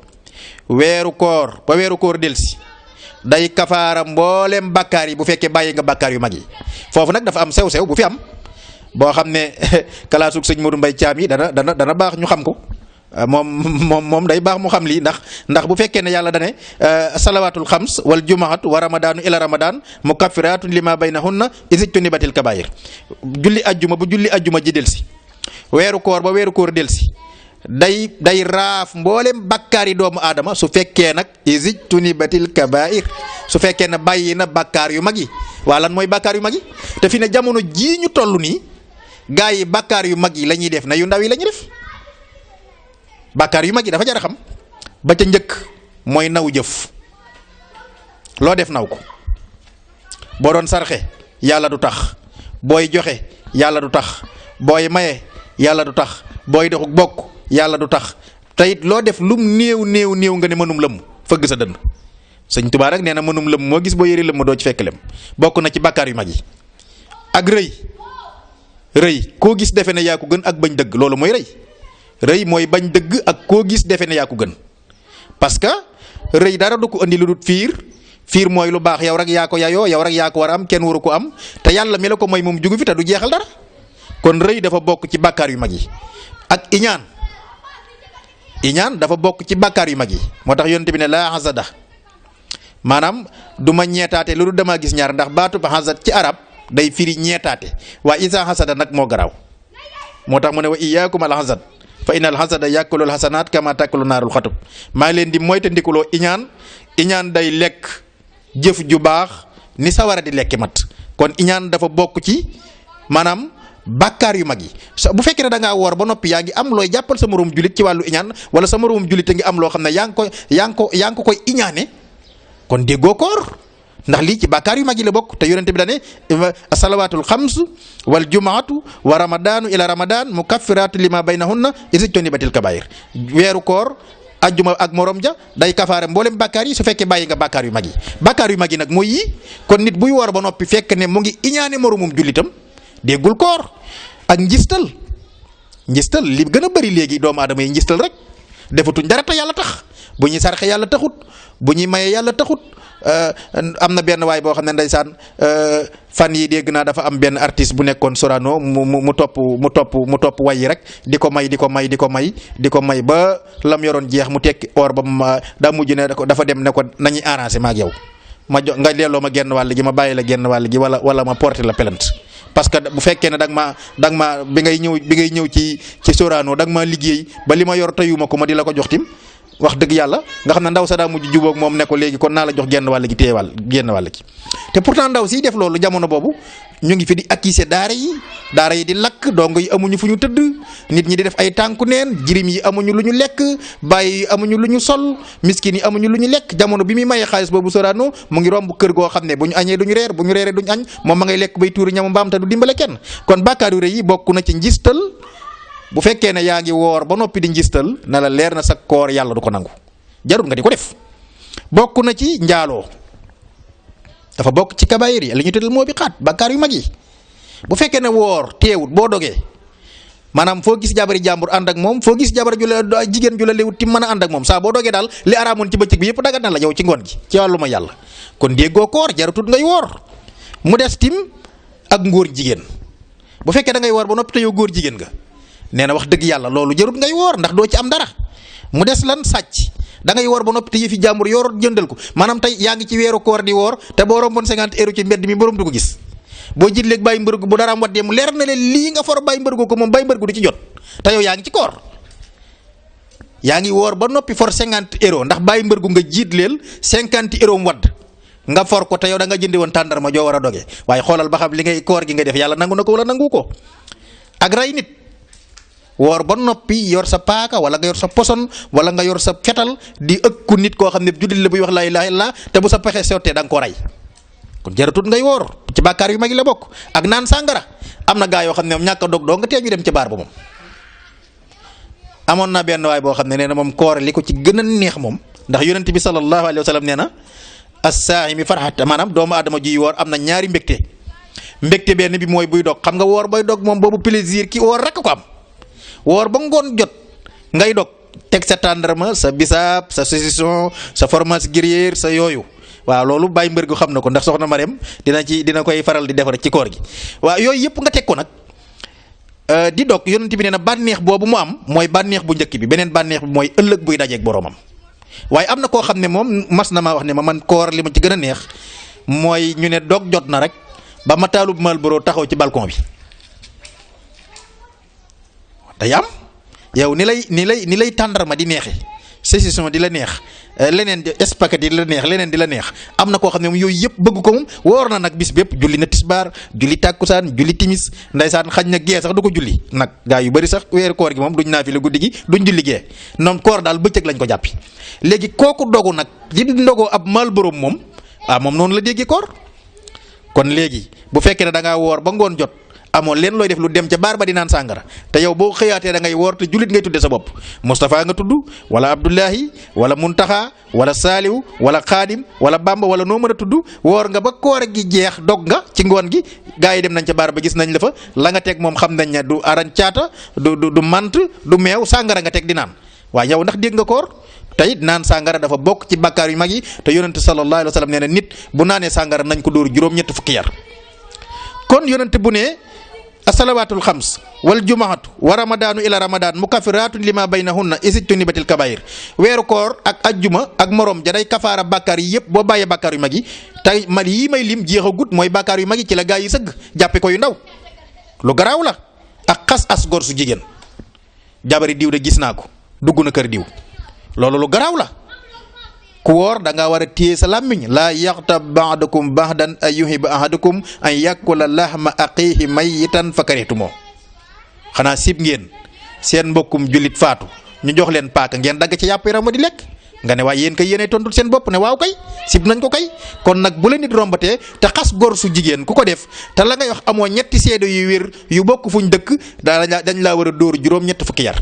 weeru koor ba weeru koor delsi day kafaara mboolem bakkaar yi bu fekkee bàyyi nga bakkaar yu mag yi foofu nag dafa am sew-sew bu fi am boo xam ne kalaasug sëñ Modou Mbaye Thiam yi dana baax ñu xam ko moom day baax mu xam lii ndax bu fekkee ne yàlla dane salawaatul xams wal jumaatu wa ramadaanu ila ramadan mukaffiratun lima baynahunna isijtunibatil kabaayir julli ajjuma bu julli ajjuma ji delsi weeru koor ba weeru koor delsi day raaf mboolem bakkaar yi doomu aadama su fekkee nag isijtunibatil kabaayir su fekkee ne bàyyi na bakkaar yu mag yi waa lan mooy bakkaar yu mag yi te fi ne jamono jii ñu toll nii gaa yi bakkaar yu mag yi la ñuy def na yu ndaw yi la ñuy def bàkkaar yu mag yi dafa jar a xam ba ca njëkk mooy naw jëf loo def naw ko boo doon sarxe yàlla du tax booy joxe yàlla du tax booy maye yàlla du tax booy doxu bokk yàlla du tax te it loo def lum néew nga ne mënum lëmm fëgg sa dënn sëñ Tuubaa rek nee na mënum lëmm moo gis boo yëri lëmm doo ci fekk lem bokk na ci bàkkaar yu mag yi ak rëy koo gis defe ne yaa ko gën ak bañ dëgg loolu mooy rëy mooy bañ dëgg ak koo gis defe ne yaa ko gën parce que rëy dara du ko andi lu dul fiir mooy lu baax yow rek yaa ko yayoo yow rek yaa ko war a am kenn waru ko am te yàlla mi la ko mooy moom jugu fi te du jeexal dara kon rëy dafa bokk ci bàkkaar yu mag yi ak iñaan dafa bokk ci bàkkaar yu mag yi moo tax yonent bi ne laa hasada maanaam du ma ñeetaate lu dul damaa gis ñaar ndax baatu ba hasad ci arab day firi ñeetaate waaye isa hasada nag moo garaaw moo tax mu ne wa iyaakum al hasad fa inal hasada yàkkulul hasanaat kama tàkkulu naarul xatub maa leen di moytandikuloo iñaan day lekk jëf ju baax ni sawara di lekki mat kon iñaan dafa bokk ci maanaam bàkkaar yu mag yi bu fekkee ne da ngaa woor ba noppi yaa ngi am looy jàppal sa moroom julit ci wàllu iñaan wala sa moroom julit te ngi am loo xam ne yaa ngi ko koy iñaane kon déggoo koor ndax lii ci bàkkaar yu mag yi la bokk te yonente bi da ne salawaatul xams wal jumaatu wa ramadaanu ila ramadan mukaffiraatu lima baynahunna isijtunibatil kabaayir weeru koor ajjuma ak morom ja day kafaare mboolem bàkkaar yi su fekkee bàyyi nga bàkkaar yu mag yi nag mooy yii kon nit buy woor ba noppi fekk ne mu ngi iñaane moromum jullitam déggul koor ak njistal li gën a bëri léegi doomu aadama yi njistal rek defatuñ dara te yàlla tax bu ñuy sarxe yàlla taxut bu ñuy maye yàlla taxut am na benn waay boo xam ne ndeysaan fan yi dégg naa dafa am benn artiste bu nekkoon Sorano mu topp way yi rek di ko may ba lam yoroon jeex mu tekki or ba daa mujj ne dafa dem ne ko nañuy arrangé ma ak yow nga delloo ma genn wàll gi ma bàyyi la genn wàll gi wala ma porter la plainte parce que bu fekkee ne da nga ma bi ngay ñëw ci Sorano da nga ma liggéey ba li ma yor tayuma ko ma di la ko jox tim wax dëgg yàlla nga xam ne ndaw sa daa mujj jubóog moom ne ko léegi kon naa la jox genn wàll gi téye genn wàll gi te pourtant ndaw siy def loolu jamono boobu ñu ngi fi di accuser daara yi di lakk dongo yi amuñu fu ñu tëdd nit ñi di def ay tànku neen jirim yi amuñu lu ñu lekk bàyyi yi amuñu lu ñu sol miskin yi amuñu lu ñu lekk jamono bi muy mayee xaalis boobu Sorano mu ngi romb kër goo xam ne bu ñu añee duñu reer bu ñu reeree duñu añ moom ma ngay lekk bay tuuri ñamu mbaam te du dimbale kenn kon bàkkaar yu rëy yi bokk na ci njistal bu fekkee ne yaa ngi woor ba noppi di njistal na la leer na sa koor yàlla du ko nangu jarul nga di ko def bokk na ci njaaloo dafa bokk ci kabaayir yi li ñu tëddal moo bi xaat bàkkaar yu mag yi bu fekkee ne woor teewut boo dogee maanaam foo gis jabari jàmbur ànd ak moom foo gis jabar jigéen ju la léewut ti mën a ànd ak moom saa boo dogee daal li araamoon ci bëccëg bi yëpp dagat na la yow ci ngoon gi ci wàllu ma yàlla kon déggoo koor jarutut ngay woor mu des tim ak ngóor jigéen bu fekkee da ngay woor ba noppi te yow góor jigéen nga nee na wax dëgg yàlla loolu jarut ngay woor ndax doo ci am dara mu des lan sàcc da ngay woor ba noppi te yëfi jàmbur yor jëndal ko maanaam tey yaa ngi ci weeru koor di woor te boo romboon 50 euros ci mbedd mi borom du ko gis boo jiit léegi bàyyi mbërgu bu dara am waddee mu leer na leen lii nga for bàyyi mbërgu ko moom bàyyi mbërgu du ci jot te yow yaa ngi ci koor yaa ngi woor ba noppi for 50 € ndax bàyyi mbër gu nga jiit leel 50 € mu wadd nga for ko te yow da nga jëndi woon tàndarma joo war a doge waaye xoolal ba xam li ngay koor gi nga def yàlla nangu na ko wala nangu ko. ak rey nit woor ba noppi yor sa paaka wala nga yor sa poson wala nga yor sa fetal di ëkku nit koo xam ne jullit la buy wax laa ilaaha illallaah te bu sa pexe sottee da nga ko rey kon jaratut ngay woor ci bàkkaar yu mag yi la bokk. ak naan sàngara am na gaa yoo xam ne moom ñàkk a dog doo nga tee ñu dem ci baar ba moom. amoon na benn waay boo xam ne nee na moom koor li ko ci gën a neex moom ndax yonent bi sallallahu alayhi wa sallam nee na as-saa'imi farhat maanaam doomu aadama ji woor am na ñaari mbégte benn bi mooy buy dog xam nga woor bay dog moom boobu plaisir ki woor rek ko am woor ba ngoon jot ngay dog teg sa tàndarma sa bisaab sa saucisson sa fromage gruyère sa yooyu waaw loolu bàyyi mbër gu xam na ko ndax soxna Marème dina koy faral di defar ci koor gi waaw yooyu yëpp nga teg ko nag di dog yonent bi nee na bànneex boobu mu am mooy bànneex bu njëkk bi beneen bànneex bi mooy ëllëg buy dajeeg boroomam waaye am na koo xam ne moom mas na maa wax ne ma man koor li ma ci gën a neex mooy ñu ne dog jot na rek ba ma taalub Marlboro taxaw ci balcon bi day am yow ni lay tàndarma di neexe saucisson di la neex leneen spaghetti di la neex leneen di la neex am na koo xam ne moom yooyu yëpp bëgg ko moom woor na nag bis bépp julli na tisbaar julli tàkkusaan julli timis ndaysaan xañ na gee sax du ko julli nag gaa yu bari sax weeru koor gi moom duñ naa fi la guddi gi duñ julli gee noonu koor daal bëccëg lañ ko jàppi léegi kooku dogu nag di ndogoo ab Marlboro moom moom noonu la déggee koor kon léegi bu fekkee ne da ngaa woor ba ngoon jot amoo leen looy def lu dem ca baar ba di naan sàngara te yow boo xëyaatee da ngay woor te jullit ngay tudde sa bopp Moustapha nga tudd wala Abdullahi wala Muntaxa wala Saaliw wala Xaadim wala Bamba wala noo mën a tudd woor nga ba koor gi jeex dog nga ci ngoon gi gaa yi dem nañ ca baar ba gis nañ la fa la nga teg moom xam nañ ne du aran caata du mant du meew sàngara nga teg di naan waaye yow ndax dégg nga koor tey naan sàngara dafa bokk ci bakkaar yu mag yi te yonent sallallahu alayhi wa sallam nee na nit bu naanee sàngara nañ ko dóor juróom-ñett fukki yar kon yonent bu ne asalawaatul xams wal jumaatu wa ramadaanu ila ramadaan mukaffiratun lima baynahunna isijtunibatil kabair weeru koor ak ajjuma ak morom ja day kafaara bàkkaar yi yëpp boo bàyyee bàkkaar yu mag yi tey man yii may lim jeexagut mooy bàkkaar yu mag yi ci la gaa yi sëgg jàppe ko yu ndaw lu garaaw la ak xas as gor su jigéen jabari diw de gis naa ko dugg na kër diw loolu lu garaaw la ku woor da nga war a téye sa làmmiñ laa yaxtab ba'dukum ba'dan an yuhibba ahadukum an yakula lahma aqihi mayyitan fakarihtumoo xanaa sib ngeen seen mbokkum jullit faatu ñu jox leen paaka ngeen dagg ci yàpp yaram ma di lekk nga ne waaye yéen kay yéenay tontul seen bopp ne waaw kay sib nañ ko kay kon nag bu la nit rombatee te xas gor su jigéen ku ko def te la ngay wax amoo ñetti seede yu wér yu bokk fuñ dëkk dañ laa war a dóor juróom-ñett fukki yar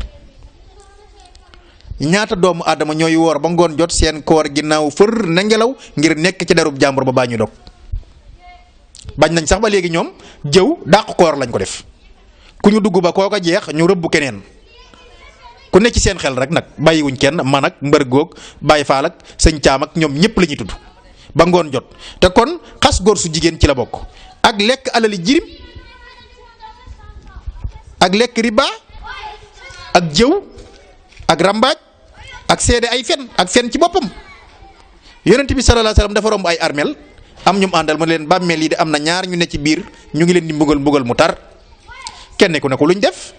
ñaata doomu aadama ñooy woor ba ngoon jot seen koor ginnaaw fër na ngelaw ngir nekk ci darub jàmbur ba baa ñu dog bañ nañ sax ba léegi ñoom jëw dàq koor lañ ko def ku ñu dugg ba koo ko jeex ñu rëbb keneen ku ne ci seen xel rek nag bàyyiwuñ kenn man ak mbër góog bàyyi faal ak sëñ caam ak ñoom ñëpp la ñuy tudd ba ngoon jot te kon xas góor su jigéen ci la bokk ak lekk alali jirim ak lekk riba ak jëw ak rambaaj ak seede ay fen ak fen ci boppam yonent bi sallallahu alayhi wasallam dafa romb ay armel am ñum àndal mu leen bàmmeel yi de am na ñaar ñu ne ci biir ñu ngi leen di mbugal mu tar kenn ku ne ko luñ def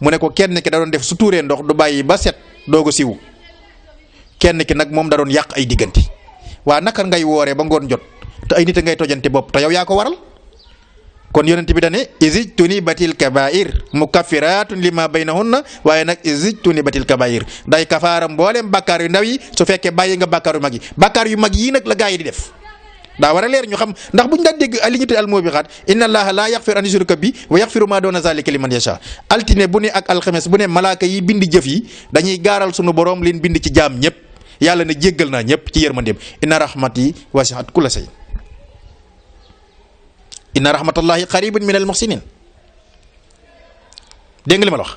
mu ne ko kenn ki da doon def su tuuree ndox du bàyyi ba set doog a siwu kenn ki nag moom da doon yàq ay diggante waa naka ngay wooree ba ngoon jot te ay nit a ngay tojante bopp te yow yaa ko waral kon yonent bi dane isijtunibatil kabair mukaffiratun lima baynahunna waaye nag isijtunibatil kabair day kafaara mboolem bàkkaar yu ndaw yi su fekkee bàyyi nga bàkkaar yu mag yi bàkkaar yu mag yii nag la gaa yi di def daa war a leer ñu xam ndax buñ daan dégg li ñu tuddee al-mubiqaat inna allaha la yaxfir an yushraka bi wa yaxfiru ma doona zalika liman yasha altine bu ne ak alxames bu ne malaaka yi bind jëf yi dañuy gaaral sunu borom leen bind ci jaam ñëpp yàlla ne jéggal naa ñëpp ci yërmandeem inna rahmati wasi'at kulla shay inna rahmatallahi qaribun min al muhsinin dégg nga li ma la wax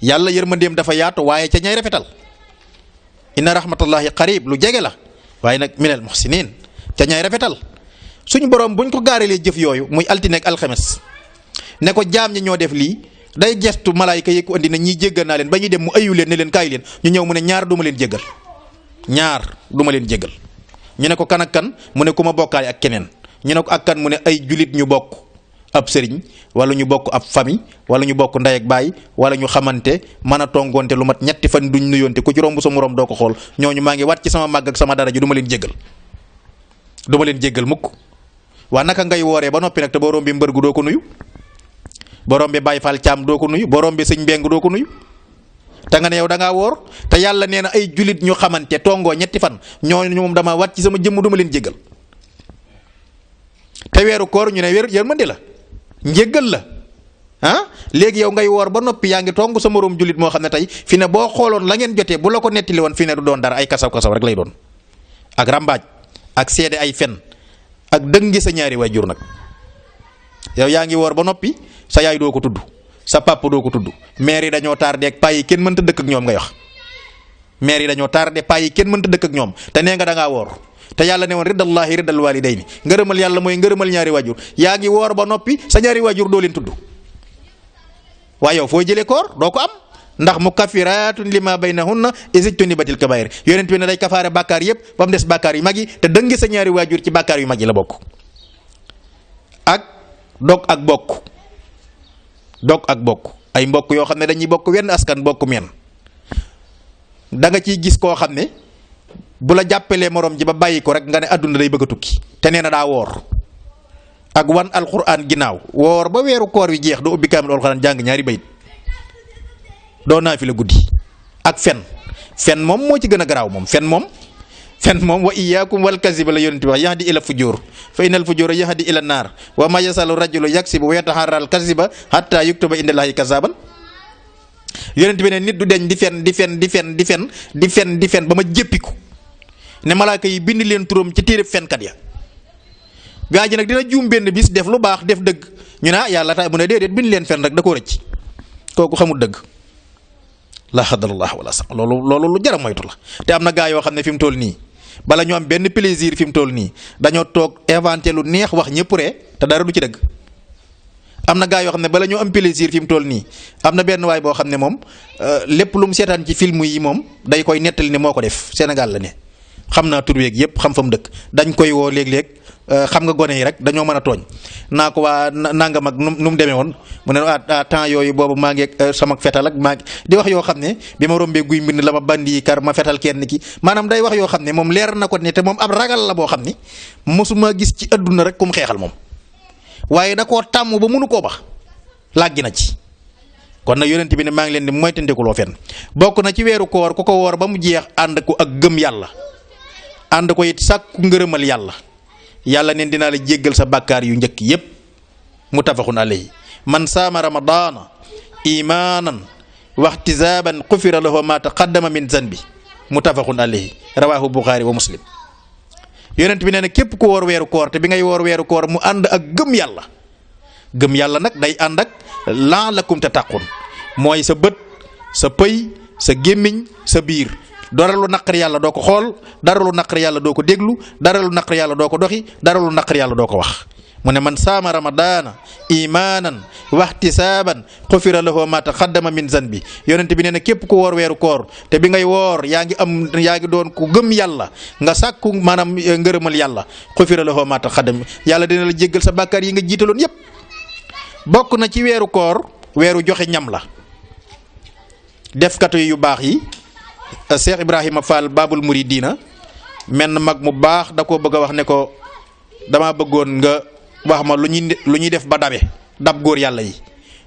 yàlla yërmandeem dafa yaatu waaye ca ñay rafetal inna rahmatallahi qarib lu jege la waaye nag min al muhsinin ca ñay rafetal suñu borom buñ ko gaarelee jëf yooyu muy altine ak alxames ne ko jaam ñi ñoo def lii day gestu malaayika yi ko andi na ñii jéggal naa leen ba ñuy dem mu ayu leen ne leen kaay leen ñu ñëw mu ne ñaar duma leen jéggal ñu ne ko kan ak kan mu ne ku ma bokkaale ak keneen ñu ne ko ak kan mu ne ay julit ñu bokk ab sëriñ wala ñu bokk ab famille wala ñu bokk ndey ak baay wala ñu xamante mën a tongoonte lu mat ñetti fan duñ nuyoonte ku ci romb sa morom doo ko xool ñooñu maa ngi wat ci sama màgg ak sama dara ji du ma leen jéggal mukk. waa naka ngay wooree ba noppi nag te boo rombee mbër gu doo ko nuyu boo rombee Baay Faal Caam doo ko nuyu boo rombee sëñ Mbeng doo ko nuyu te nga ne yow da ngaa woor te yàlla nee na ay julit ñu xamante tongoo ñetti fan ñooñu moom dama wat ci sama jëmm du ma leen jéggal. te weeru koor ñu ne yërmande la njéggal la léegi yow ngay woor ba noppi yaa ngi tong sa moroom jullit moo xam ne tey fi ne boo xooloon la ngeen jotee bu la ko nettali woon fi ne du doon dara ay kasaw rek lay doon ak rambaaj ak seede ay fen ak dëngi sa ñaari waajur nag yow yaa ngi woor ba noppi sa yaay doo ko tudd sa papa doo ko tudd maire yi dañoo tardé ak paa yi kenn mënta dëkk ak ñoom ngay wax maire yi dañoo tardé paa yi kenn mënta dëkk ak ñoom te nee nga da ngaa woor te yàlla ne woon ridallahi ridal walidayni ngërëmal yàlla mooy ngërëmal ñaari waajur yaa ngi woor ba noppi sa ñaari waajur doo leen tudd waaye yow foo jëlee koor doo ko am ndax mukaffiratun lima baynahunna isijtunibatil kabair yonent bi ne day kafaare bàkkaar yëpp ba mu des bàkkaar yu mag yi te dëngi sa ñaari waajur ci bàkkaar yu mag yi la bokk ak dog ak bokk ay mbokk yoo xam ne dañuy bokk wenn askan bokk meen da nga ciy gis koo xam ne bu la jàppalee morom ji ba bàyyi ko rek nga ne àdduna day bëgg a tukki te nee na daa woor ak wan alquran ginnaaw woor ba weeru koor wi jeex doo ubbi kaamil alquran jàng ñaari bayit doo naa fi la guddi ak fen moom moo ci gën a garaaw moom fen moom wa iyyakum wal kaziba la yonent bi wax yahdi ila fujur fa innal fujura yahdi ila naar wa ma yasalu rajulu yaksibu wa yataharra al kaziba hatta yuktuba indallahi kazaban yonent bi ne nit du deñ di fen ba ma jéppiku ne malaaka yi bind leen turam ci téere fenkat ya gaa ji nag dina juum benn bis def lu baax def dëgg ñu ne yàlla tax mu ne déedéet bind leen fen rek da koo rëcc kooku xamul dëgg la xadarallah wala sax loolu lu jar a moytu la te am na gaa yoo xam ne fi mu toll nii bala ñu am benn plaisir fi mu toll nii dañoo toog inventé lu neex wax ñëpp ree te dara du ci dëgg am na gaa yoo xam ne bala ñu am plaisir fi mu toll nii am na benn waay boo xam ne moom lépp lu mu seetaan ci film yi moom day koy nettali ne moo ko def Sénégal la ne xam naa tur beeg yëpp xam fa mu dëkk dañ koy woo léeg-léeg xam nga gone yi rek dañoo mën a tooñ naa ko waa nangam ak nu mu demee woon mu ne temps yooyu boobu maa ngi sama fetal ak maa ngi di wax yoo xam ne bi ma rombee guy mbind la ma bandi kar ma fetal kenn ki maanaam day wax yoo xam ne moom leer na ko ne te moom ab ragal la boo xam ni mosuma gis ci adduna rek kum xeexal moom waaye da koo tàmm ba mënu koo bax làggi na ci. kon nag yonent bi ne maa ngi leen di moytandikuloo fenn bokk na ci weeru koor ku ko woor ba mu jeex ànd ko ak gëm yàlla ànd ko it sàkku ngërëmal yàlla neen dinaa la jéggal sa bàkkaar yu njëkk yépp muttafaqun alayhi man saama ramadaana imaanan waxtisaaban xufira lahu ma taqaddama min zanbi muttafaqun alayhi rawahu buxaari wa muslim yonent bi nee na képp ku woor weeru koor te bi ngay woor weeru koor mu ànd ak gëm yàlla nag day ànd ak la'allakum tattaqun mooy sa bët sa pëy sa gémmiñ sa biir dara lu naqari yàlla doo ko xool dara lu naqari yàlla doo ko déglu dara lu naqari yàlla doo ko doxi dara lu naqari yàlla doo ko wax mu ne man saama ramadaana imaanan waxtisaaban xufira lahu ma taqaddama min zanbi yonent bi nee na képp ku woor weeru koor te bi ngay woor yaa ngi doon ku gëm yàlla nga sàkku maanaam ngërëmal yàlla xufira lahu ma taqaddama yàlla dina la jéggal sa bàkkaar yi nga jiitaloon yépp bokk na ci weeru koor weeru joxe ñam la defkatu yu baax yi Cheikh Ibrahima Fall Babul Muridina menn mag mu baax da koo bëgg a wax ne ko dama bëggoon nga wax ma lu ñuy def ba dab góor yàlla yi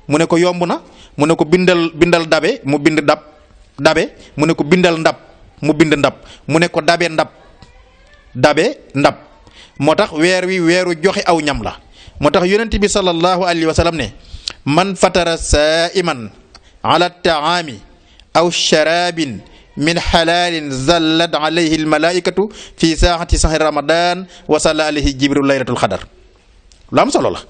mu ne ko yomb na mu ne ko bindal dabe mu bind dabe mu ne ko bindal ndab mu bind ndab mu ne ko dabe ndab moo tax weer wi weeru joxe aw ñam la moo tax yonent bi sallallahu alayhi wa sallam ne man fatara saiman ala taami aw sharabin min xalaalin zallat alayhi almalaikatu fi saaxati sahri ramadan wa salla alayhi jibril laylatul xadar lu am solo la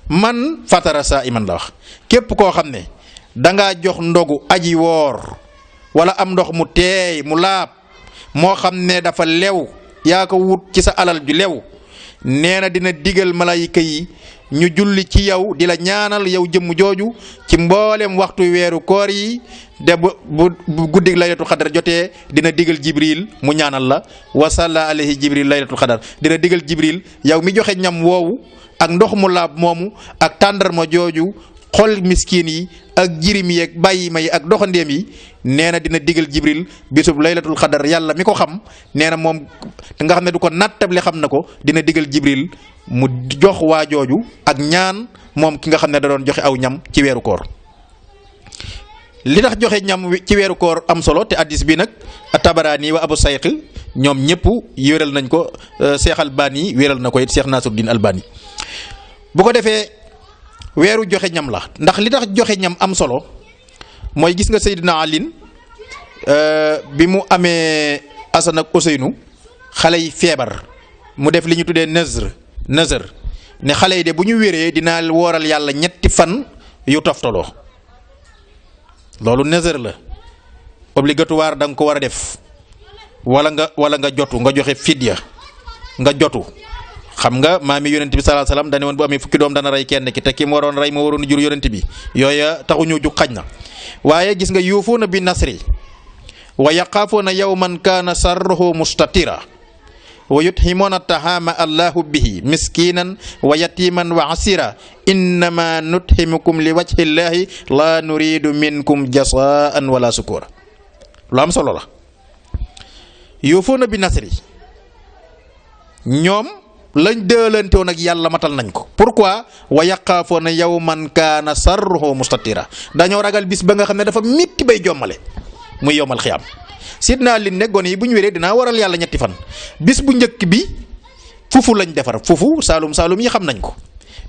man fatara saa iman la wax képp koo xam ne dangaa jox ndogu aji woor wala am ndox mu teey mu laab moo xam ne dafa lew yaa ko wut ci sa alal ju lew nee na dina digal malayika yi ñu julli ci yow di la ñaanal yow jëmm jooju ci mboolem waxtu weeru koor yi de bu guddig laylatul xadar jotee dina digal jibril mu ñaanal la wa salla alayhi jibril laylatul xadar dina digal jibril yow mi joxe ñam woowu ak ndox mu laab moomu ak tàndarma jooju xol miskin yi ak jirim yi ak bàyyi ma yi ak doxandeem yi nee na dina digal Jibril bisub laylatul xadar yàlla mi ko xam nee na moom nga xam ne du ko nattable xam na ko dina digal Jibril mu jox waa jooju ak ñaan moom ki nga xam ne da doon joxe aw ñam ci weeru koor. li tax joxe ñam ci weeru koor am solo te addis bi nag Tabaraani wa Abu Sayq ñoom ñëpp wéral nañ ko Cheikh Albani wéral na ko it Cheikh Nasruddin Albani bu ko defee weeru joxe ñam la ndax li tax joxe ñam am solo mooy gis nga Seydina Alin bi mu amee Asan ak Useynu xale yi feebar mu def li ñu tuddee nazr ne xale yi de bu ñu wéree dinaa wooral yàlla ñetti fan yu toftaloo loolu nazr la obligatoire da nga ko war a def wala nga jotu nga joxe fidya nga jotu xam nga maami yonent bi sallallahu alayhi wasallam dane woon bu amee fukki doom dana rey kenn ki te ki mu waroon rey moo waroon jur yonent bi yooya taxuñu jug xaj na waaye gis nga yuufuuna bi nasri wa yaqaafuuna yawman kaana sarruhu mustatira wa yuthimuuna tahaama allahu bihi miskinan wa yatiman wa asira innama nuthimukum li wajhi llahi la nuridu minkum jasaan wala sukura lu am solo la yuufuuna bi nasri ñoom lañ dëlante woon ak yàlla matal nañ ko pourquoi wa yaqaafoona yawman kaana sarruhu mustatira dañoo ragal bis ba nga xam ne dafa métti bay jommale muy yowmal xiyaam sidna li ne gone yi bu ñu wéree dinaa waral yàlla ñetti fan bis bu njëkk bi fufu lañ defar fufu saalum yi xam nañ ko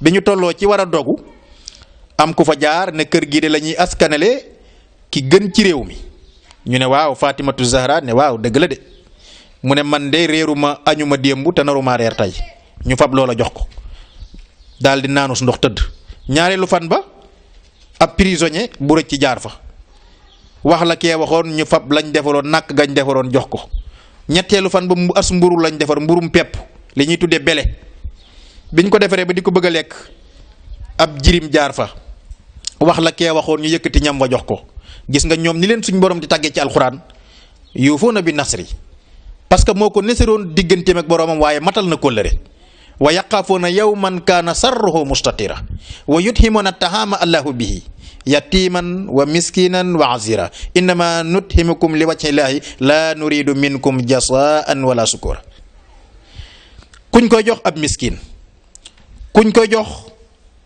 bi ñu tolloo ci war a dogu am ku fa jaar ne kër gi de la ñuy askanale ki gën ci réew mi ñu ne waaw Fatimatu Zahra ne waaw dëgg la de mu ne man de réeruma añuma démb te naruma reer tey ñu fab loola jox ko daal di naanus ndox tëdd ñaareelu fan ba ab prisonnier bu rëcc ci jaar fa wax la kee waxoon ñu fab lañ defaroon nàkk gañ defaroon jox ko ñetteelu fan ba as mburu lañ defar mburum pepp li ñuy tuddee bele biñ ko defaree ba di ko bëgg a lekk ab jirim jaar fa wax la kee waxoon ñu yëkkati ñam wa jox ko gis nga ñoom ni leen suñ borom di tàggee ci alxuraan yuufuuna bi nasri parce que moo ko neseroon digganteem ak boromam waaye matal na kóllëre wa yaqaafuuna yawman kaana sarruhu mustatira wa yuthimuuna tahaama allahu bihi yatiman wa miskinan wa asira innama nuthimukum li wajhi llahi la nuridu minkum jasaan wala sukura kuñ koy jox ab miskin kuñ koy jox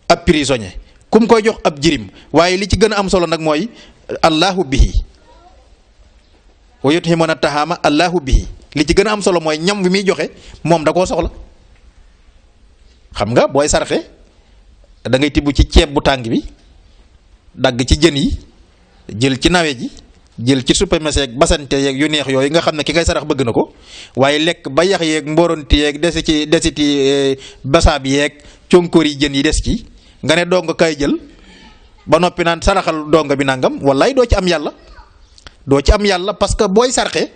ab prisonnier kum koy jox ab jirim waaye li ci gën a am solo nag mooy allahu bihi wa yuthimuuna tahaama allahu bihi li ci gën a am solo mooy ñam bi muy joxe moom da koo soxla xam nga booy sarxe da ngay tibb ci ceeb bu tàng bi dagg ci jën yi jël ci nawe ji jël ci supamese yeeg basante yeeg yu neex yooyu nga xam ne ki ngay sarax bëgg na ko waaye lekk ba yax yeeg mboronti yeeg desiti basaab yeeg conkóor yi jën yi des ci nga ne dong kay jël ba noppi naan saraxal donga bi nangam wallaay doo ci am yàlla parce que booy sarxe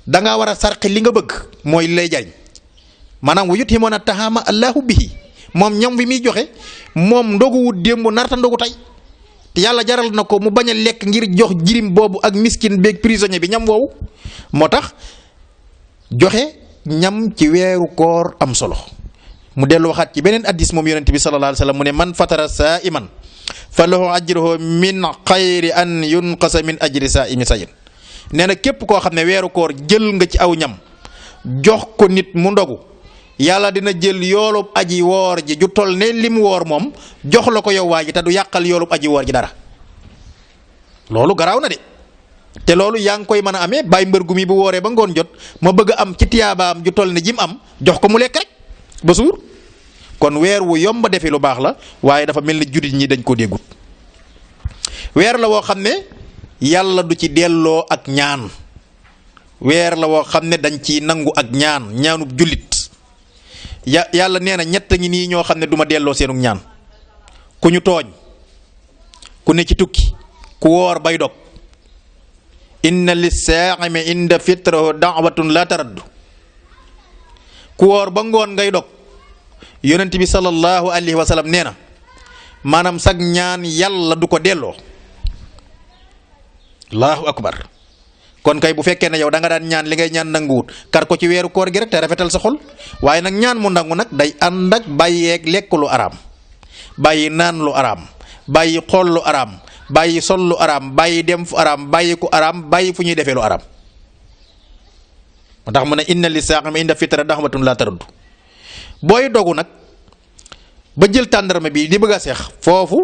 da ngaa war a sarxe li nga bëgg mooy lay jariñ maanaam wu yuthimuuna tahaama allahu bihi moom ñam bi muy joxe moom ndogu wut démb narta ndogu tey te yàlla jaral na ko mu bañ a lekk ngir jox jirim boobu ak miskin beeg prisonnier bi ñam woowu moo tax joxe ñam ci weeru koor am solo mu dellu waxaat ci beneen addis moom yonent bi sallallahu alayhi wa sallam mu ne man fatara saa'iman fa lahu ajruhu min xayri an yunqasa min ajri saa'imi sayin nee na képp koo xam ne weeru koor jël nga ci aw ñam jox ko nit mu ndogu yàlla dina jël yoolub aji woor ji ju toll ne li mu woor moom jox la ko yow waa ji te du yàqal yoolub aji woor ji dara loolu garaaw na de te loolu yaa ngi koy mën a amee bàyyi mbër gu mi bu wooree ba ngoon jot ma bëgg a am ci tiyaabaam ju toll ne jim am jox ko mu lekk rek ba suur kon weer wu yomb defi lu baax la waaye dafa mel ni jullit ñi dañ ko déggut weer la woo xam ne yàlla du ci delloo ak ñaan weer la woo xam ne dañ ciy nangu ak ñaanub jullit yàlla nee na ñett ngi nii ñoo xam ne du ma delloo seenu ñaan ku ñu tooñ ku ne ci tukki ku woor bay dog inna lis-saa'imi inda fitrahu da'watun la taraddu ku woor ba ngoon ngay dog yonent bi sallallahu alayhi wa sallam nee na maanaam sag ñaan yàlla du ko delloo allahu akbar kon kay bu fekkee ne yow da nga daan ñaan li ngay ñaan nanguwut kar ko ci weeru koor gi rek te rafetal sa xol waaye nag ñaan mu nangu nag day ànd ak bàyyeeg lekk lu araam bàyyi naan lu araam bàyyi xool lu araam bàyyi sol lu araam bàyyi dem fu araam bàyyi ku araam bàyyi fu ñuy defee lu araam moo tax mu ne inna li saaqimi inda fitra daxmatun la taraddu booy dogu nag ba jël tàndarma bi di bëgg a seex foofu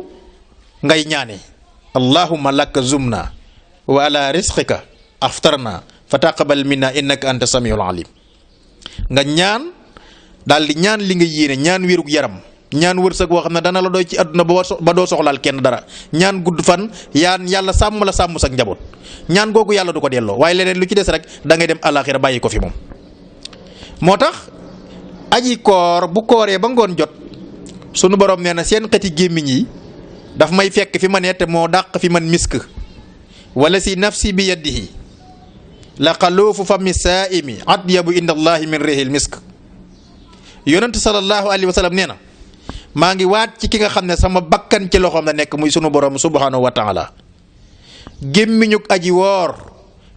ngay ñaane allahumma laka zumna wa ala risqika aftarna fa taqabal minna innaka anta samiul alim nga ñaan daal di ñaan li nga yéene ñaan wérug yaram ñaan wërsëg boo xam ne dana la doy ci àdduna ba doo soxlaal kenn dara ñaan gudd fan yaan yàlla sàmm la sàmm sa njaboot ñaan googu yàlla du ko delloo waaye leneen lu ci des rek da ngay dem alaxira bàyyi ko fi moom. moo tax aji koor bu kooree ba ngoon jot sunu borom nee na seen xeti gémmiñ yi daf may fekk fi ma ne te moo dàq fi man misk wala si nafsi bi yadihi la xaluufu fami saaimi atyabu inda allahi min rihil misk yonent sallallahu alayhi wa sallam nee na maa ngi waat ci ki nga xam ne sama bakkan ci loxoom la nekk muy sunu borom subhanahu wa taala gémmiñuk aji woor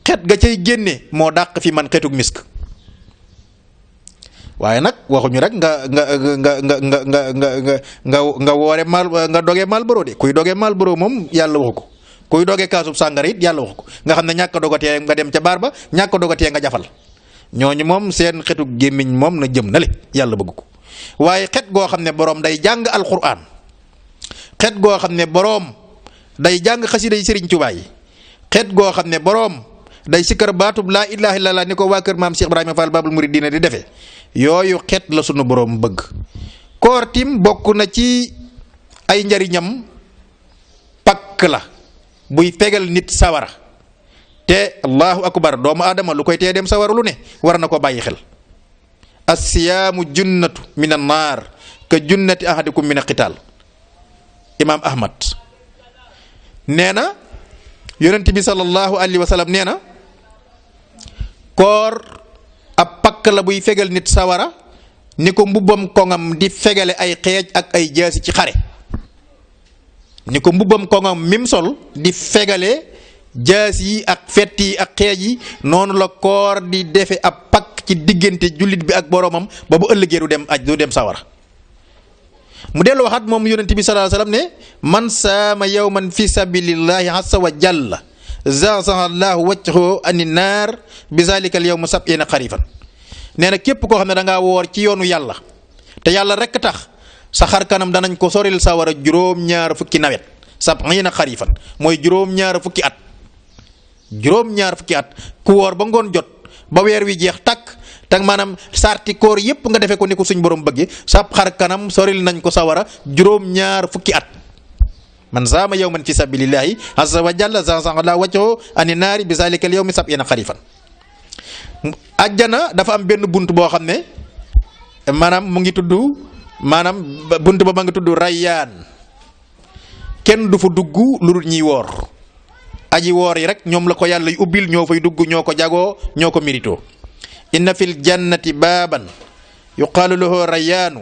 xet ga cay génne moo dàq fi man xetug misk waaye nag waxuñu rek nga woore mal nga doge Marlboro de kuy doge Marlboro moom yàlla waxu ko kuy doge kaasub sàngara it yàlla waxu ko nga xam ne ñàkk a dogatee nga dem ca baar ba ñàkk a dogatee nga jafal ñooñu moom seen xetu gémmiñ moom na jëm na le yàlla bëgg ko waaye xet goo xam ne boroom day jàng alquran xet goo xam ne boroom day jàng xasida yi Sëriñ Tuubaa yi xet goo xam ne boroom day sikkar baatub laa ilaaha illallaah ni ko waa kër maam Cheikh Ibrahima Fall Babul Muridiina di defee yooyu xet la sunu boroom bëgg koor tim bokk na ci ay njariñam pakk la buy fegal nit sawara te allahu akbar doomu aadama lu koy tee dem sawara lu ne war na ko bàyyi xel assiyaamu junnatu min an naar ka junnati ahadikum min alqital imaam ahmad nee na yonent bi sallallahu alayhi wa sallam nee na koor ab pakk la buy fegal nit sawara ni ko mbubbam koŋam di fegale ay xeej ak ay jaasi ci xare ni ko mbubbam koŋam mim sol di fegale jaas yi ak fett yi ak xeej yi noonu la koor di defe ab pakk ci diggante jullit bi ak boroomam ba bu ëllëgee du dem sawara mu dellu waxaat moom yonent bi sallallahu alayhi wasallam ne man saama yawman fi sabilillahi azza wa jalla zazaha allahu wajhahu ani naar bi zalika al yawma sab'ina xarifan nee na képp koo xam ne da ngaa woor ci yoonu yàlla te yàlla rekk tax sa xar kanam danañ ko soril sawara juróom-ñaar fukki nawet sab'ina xarifan mooy juróom-ñaar fukki at ku woor ba ngoon jot ba weer wi jeex takk te maanaam sarti koor yépp nga defee ko ni ko suñ borom bëggee sab xar kanam soril nañ ko sawara juróom-ñaar fukki at man saama yawman fi sabilillahi azza wa jalla zazaha la wajhahu ani naari bi zalika al yawmi sab'ina xarifan ajjana dafa am benn bunt boo xam ne maanaam mu ngi tudd maanaam bunt ba ma ngi tudd rayyaan kenn du fa dugg lu dul ñiy woor aji woor yi rek ñoom la ko yàlla yu ubbil ñoo fay dugg ñoo ko jagoo ñoo ko mérito inna fil jannati baaban yuqaalu lahu rayyaanu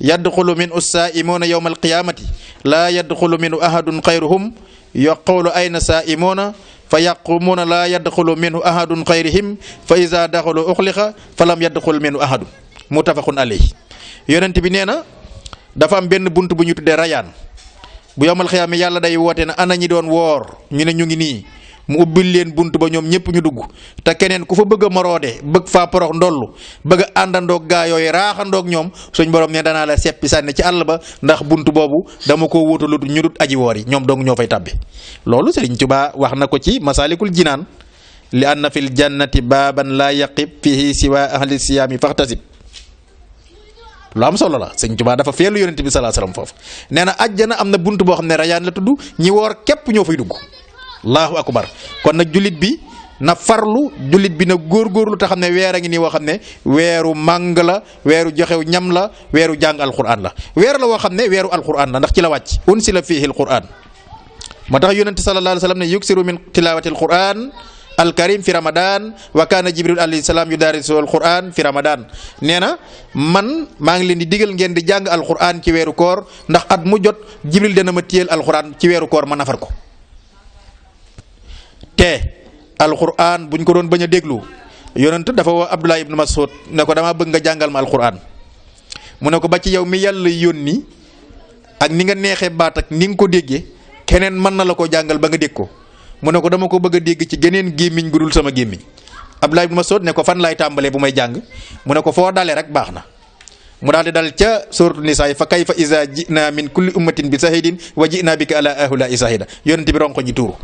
yadxulu min saaimuuna yawma alqiyaamati laa yadxulu minhu ahadun xayruhum yaqulu ayna saaimuuna fa yaqumuuna laa yadxulu minhu ahadun xayrihim fa iza daxalu uxliqa fa lam yadxul minhu ahadun muttafaqun alayhi yonent bi nee na dafa am benn bunt bu ñu tuddee rayaan bu yawmal xiyaama yàlla day woote na ana ñi doon woor ñu ne ñu ngi nii mu ubbil leen bunt ba ñoom ñëpp ñu dugg te keneen ku fa bëgg a moroode bëgg faa porox ndollu bëgg a àndandoog gaa yooyu raaxandoog ñoom suñ borom ne danaa la seppi sànni ci àll ba ndax bunt boobu dama ko wóotalut ñu dut aji woor yi ñoom dong ñoo fay tàbbi loolu Sëriñ Tuubaa wax na ko ci Masaalikul Jinaan li anna fil jannati baaban laa yaqib fihi siwa ahli siyaami faxtasib lu am solo la Sëriñ Tuubaa dafa feelu yonent bi sallallahu alayhi wasallam foofu nee na ajjana am na bunt boo xam ne rayaan la tudd ñi woor képp ñoo fay dugg allahu akbar kon nag jullit bi na farlu jullit bi na góorgóorlu te xam ne weer a ngi nii woo xam ne weeru màng la weeru joxew ñam la weeru jàng alquran la weer la woo xam ne weeru alquran la ndax ci la wàcc unsila fihi alquran moo tax yonente sallallahu alayhi wasallam ne yuksiru min tilawati alquran alkarim fi ramadan wa kana jibril alayhi salaam yudarisu alquran fi ramadan nee na man maa ngi leen di digal ngeen di jàng alquran ci weeru koor ndax at mu jot jibril dana ma téyel alquran ci weeru koor ma nafar ko te alquran buñ ko doon bañ a déglu yonent dafa woo Abdullah ibn Mas'ud ne ko damaa bëgg nga jàngal ma alquran mu ne ko ba ci yow mi yàlla yónni ak ni nga neexee baat ak ni nga ko déggee keneen mën na la ko jàngal ba nga dégg ko mu ne ko dama ko bëgg a dégg ci geneen gémmiñ gu dul sama gémmiñ Abdullah ibn Mas'ud ne ko fan laay tàmbalee bu may jàng mu ne ko foo dalee rek baax na mu daal di dal ca suuratu nisaa fa kayfa iza ji'na min kulli ummatin bi shahidin wa ji'na bika ala haula'i shahida yonent bi ronko ñi tuuru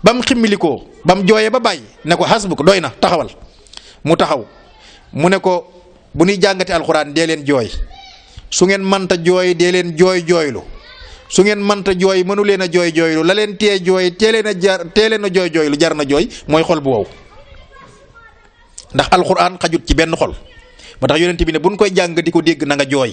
bam ximmilikoo bam jooyee ba bàyyi ne ko hasbuk doy na taxawal mu taxaw mu ne ko bu ñuy jàngati alxuraan dee leen jooy su ngeen mënta jooy dee leen jooylu su ngeen mënta jooy mënu leen a jooylu la leen tee jooy tee leen a jooylu jar na jooy mooy xol bu wow ndax alxuraan xajut ci benn xol moo tax yonent bi ne buñ koy jàng di ko dégg na nga jooy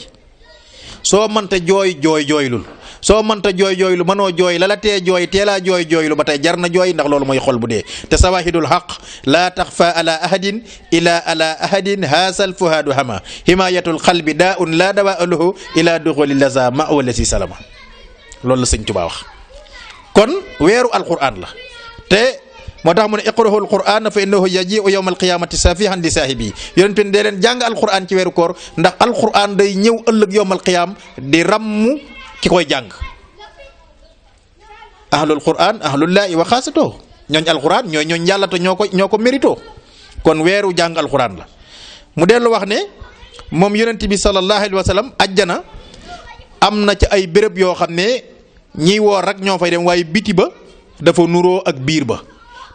soo mënta jooylul soo mënta jooylu mënoo jooy la tee jooy teelaa jooylu ba tey jar na jooy ndax loolu mooy xol bu dee te sawahidul haqq laa taxfa ala ahadin ila ala ahadin haasal fuhaadu hama himayatul qalbi daa'un laa dawaa lahu ila duxuli laza ma wala si salama loolu la sëñ Tuubaa wax kon weeru alquran la te moo tax mu ne iqra'ul qur'ana fa innahu yaji'u yawmal qiyamati safihan li saahibi yonent bi dee leen jàng alquran ci weeru koor ndax alquran day ñëw ëllëg yawmal qiyam di ràmm ki koy jàng ahlul qur'an ahlullahi wa xaasatoo ñooñ alquran ñooñ yàlla te ñoo ko mérito kon weeru jàng alquran la mu dellu wax ne moom yonent bi sallallahu alayhi wa sallam ajjana am na ci ay béréb yoo xam ne ñiy woor rek ñoo fay dem waaye biti ba dafa nuroo ak biir ba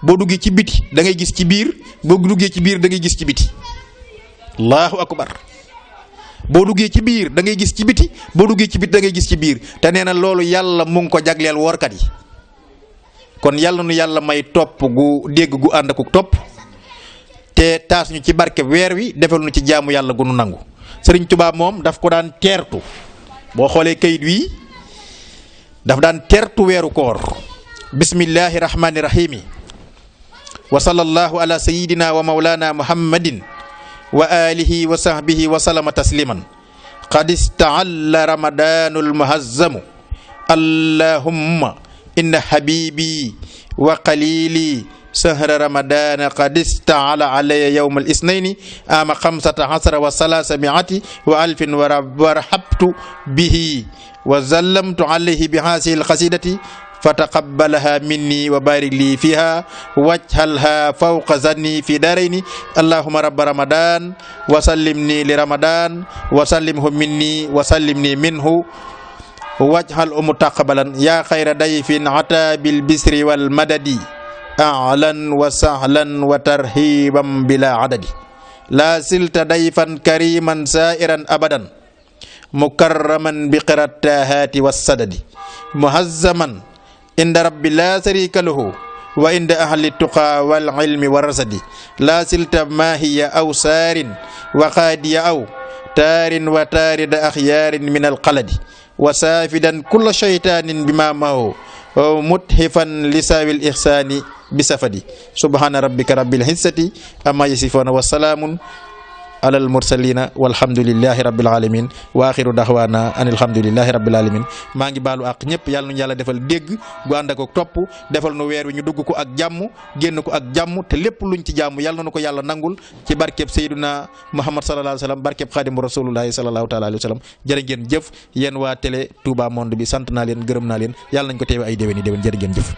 boo duggee ci biti da ngay gis ci biir boo duggee ci biir da ngay gis ci biti allahu akbar boo duggee ci biir da ngay gis ci biti boo duggee ci biti da ngay gis ci biir te nee na loolu yàlla mu ngi ko jagleel woorkat yi kon yàlla nu yàlla may topp gu dégg gu ànd ak topp te taas ñu ci barke weer wi defal nu ci jaamu yàlla gu nu nangu Sëriñ Tuubaa moom daf ko daan teertu boo xoolee kayit wi daf daan teertu weeru koor bismillahi rahmani rahimi wa sallallahu ala sayyidina wa mawlana muhammadin wa alihi wa sahbihi wa sallama tasliman qad ista'alla ramadanul muhazzamu allahumma inna habibi wa qalili sahra ramadana qad ista'ala alayya yawm al-ithnaini ama 15 wa 300 wa alfin wa rahabtu bihi wa zallamtu alayhi bi hadhihi al-qasidati fataqabbalaha minni wa barik li fiha wajhalha fawqa zanni fi darayni allahumma rabba ramadan wa sallimni li ramadan wa sallimhu minni wa sallimni minhu wajhal mutaqabbalan ya khayra dayfin ata bil bisri wal madadi ahlan wa sahlan wa tarhiban bila adadi la silta dayfan kariman sa'iran abadan mukarraman bi qirattahati was sadadi muhazzaman inda rabbi la sharika lahu wa inda ahli tuqa wal ilmi war rasadi la silta mahiya aw sarin wa qadiya aw tarin wa tarida akhyarin min al qaladi wa safidan kulla shaytanin bima mahu muthifan lisawil ihsani bisafadi subhana rabbika rabbil izzati amma yasifuna wa salamun alal mursalina walhamdulillahi rabbil alamin wa akhiru da'wana alhamdulillahi rabbil alamin maa ngi baalu ak ñëpp yàlla nu yàlla defal dégg gu ànd ak topp defal nu weer wi ñu dugg ko ak jàmm génn ko ak jàmm te lépp luñ ci jàmm yàlla na ko yàlla nangul ci barkeb Seydina Muhammad sallallahu alayhi wa sallam barkeb Xaadimu Rasulullahi sallallahu taala alayhi wa sallam jërë ngeen jëf yéen waa télé Touba Monde bi sant naa leen gërëm naa leen yàlla nañ ko teewe ay déwén jërë ngeen jëf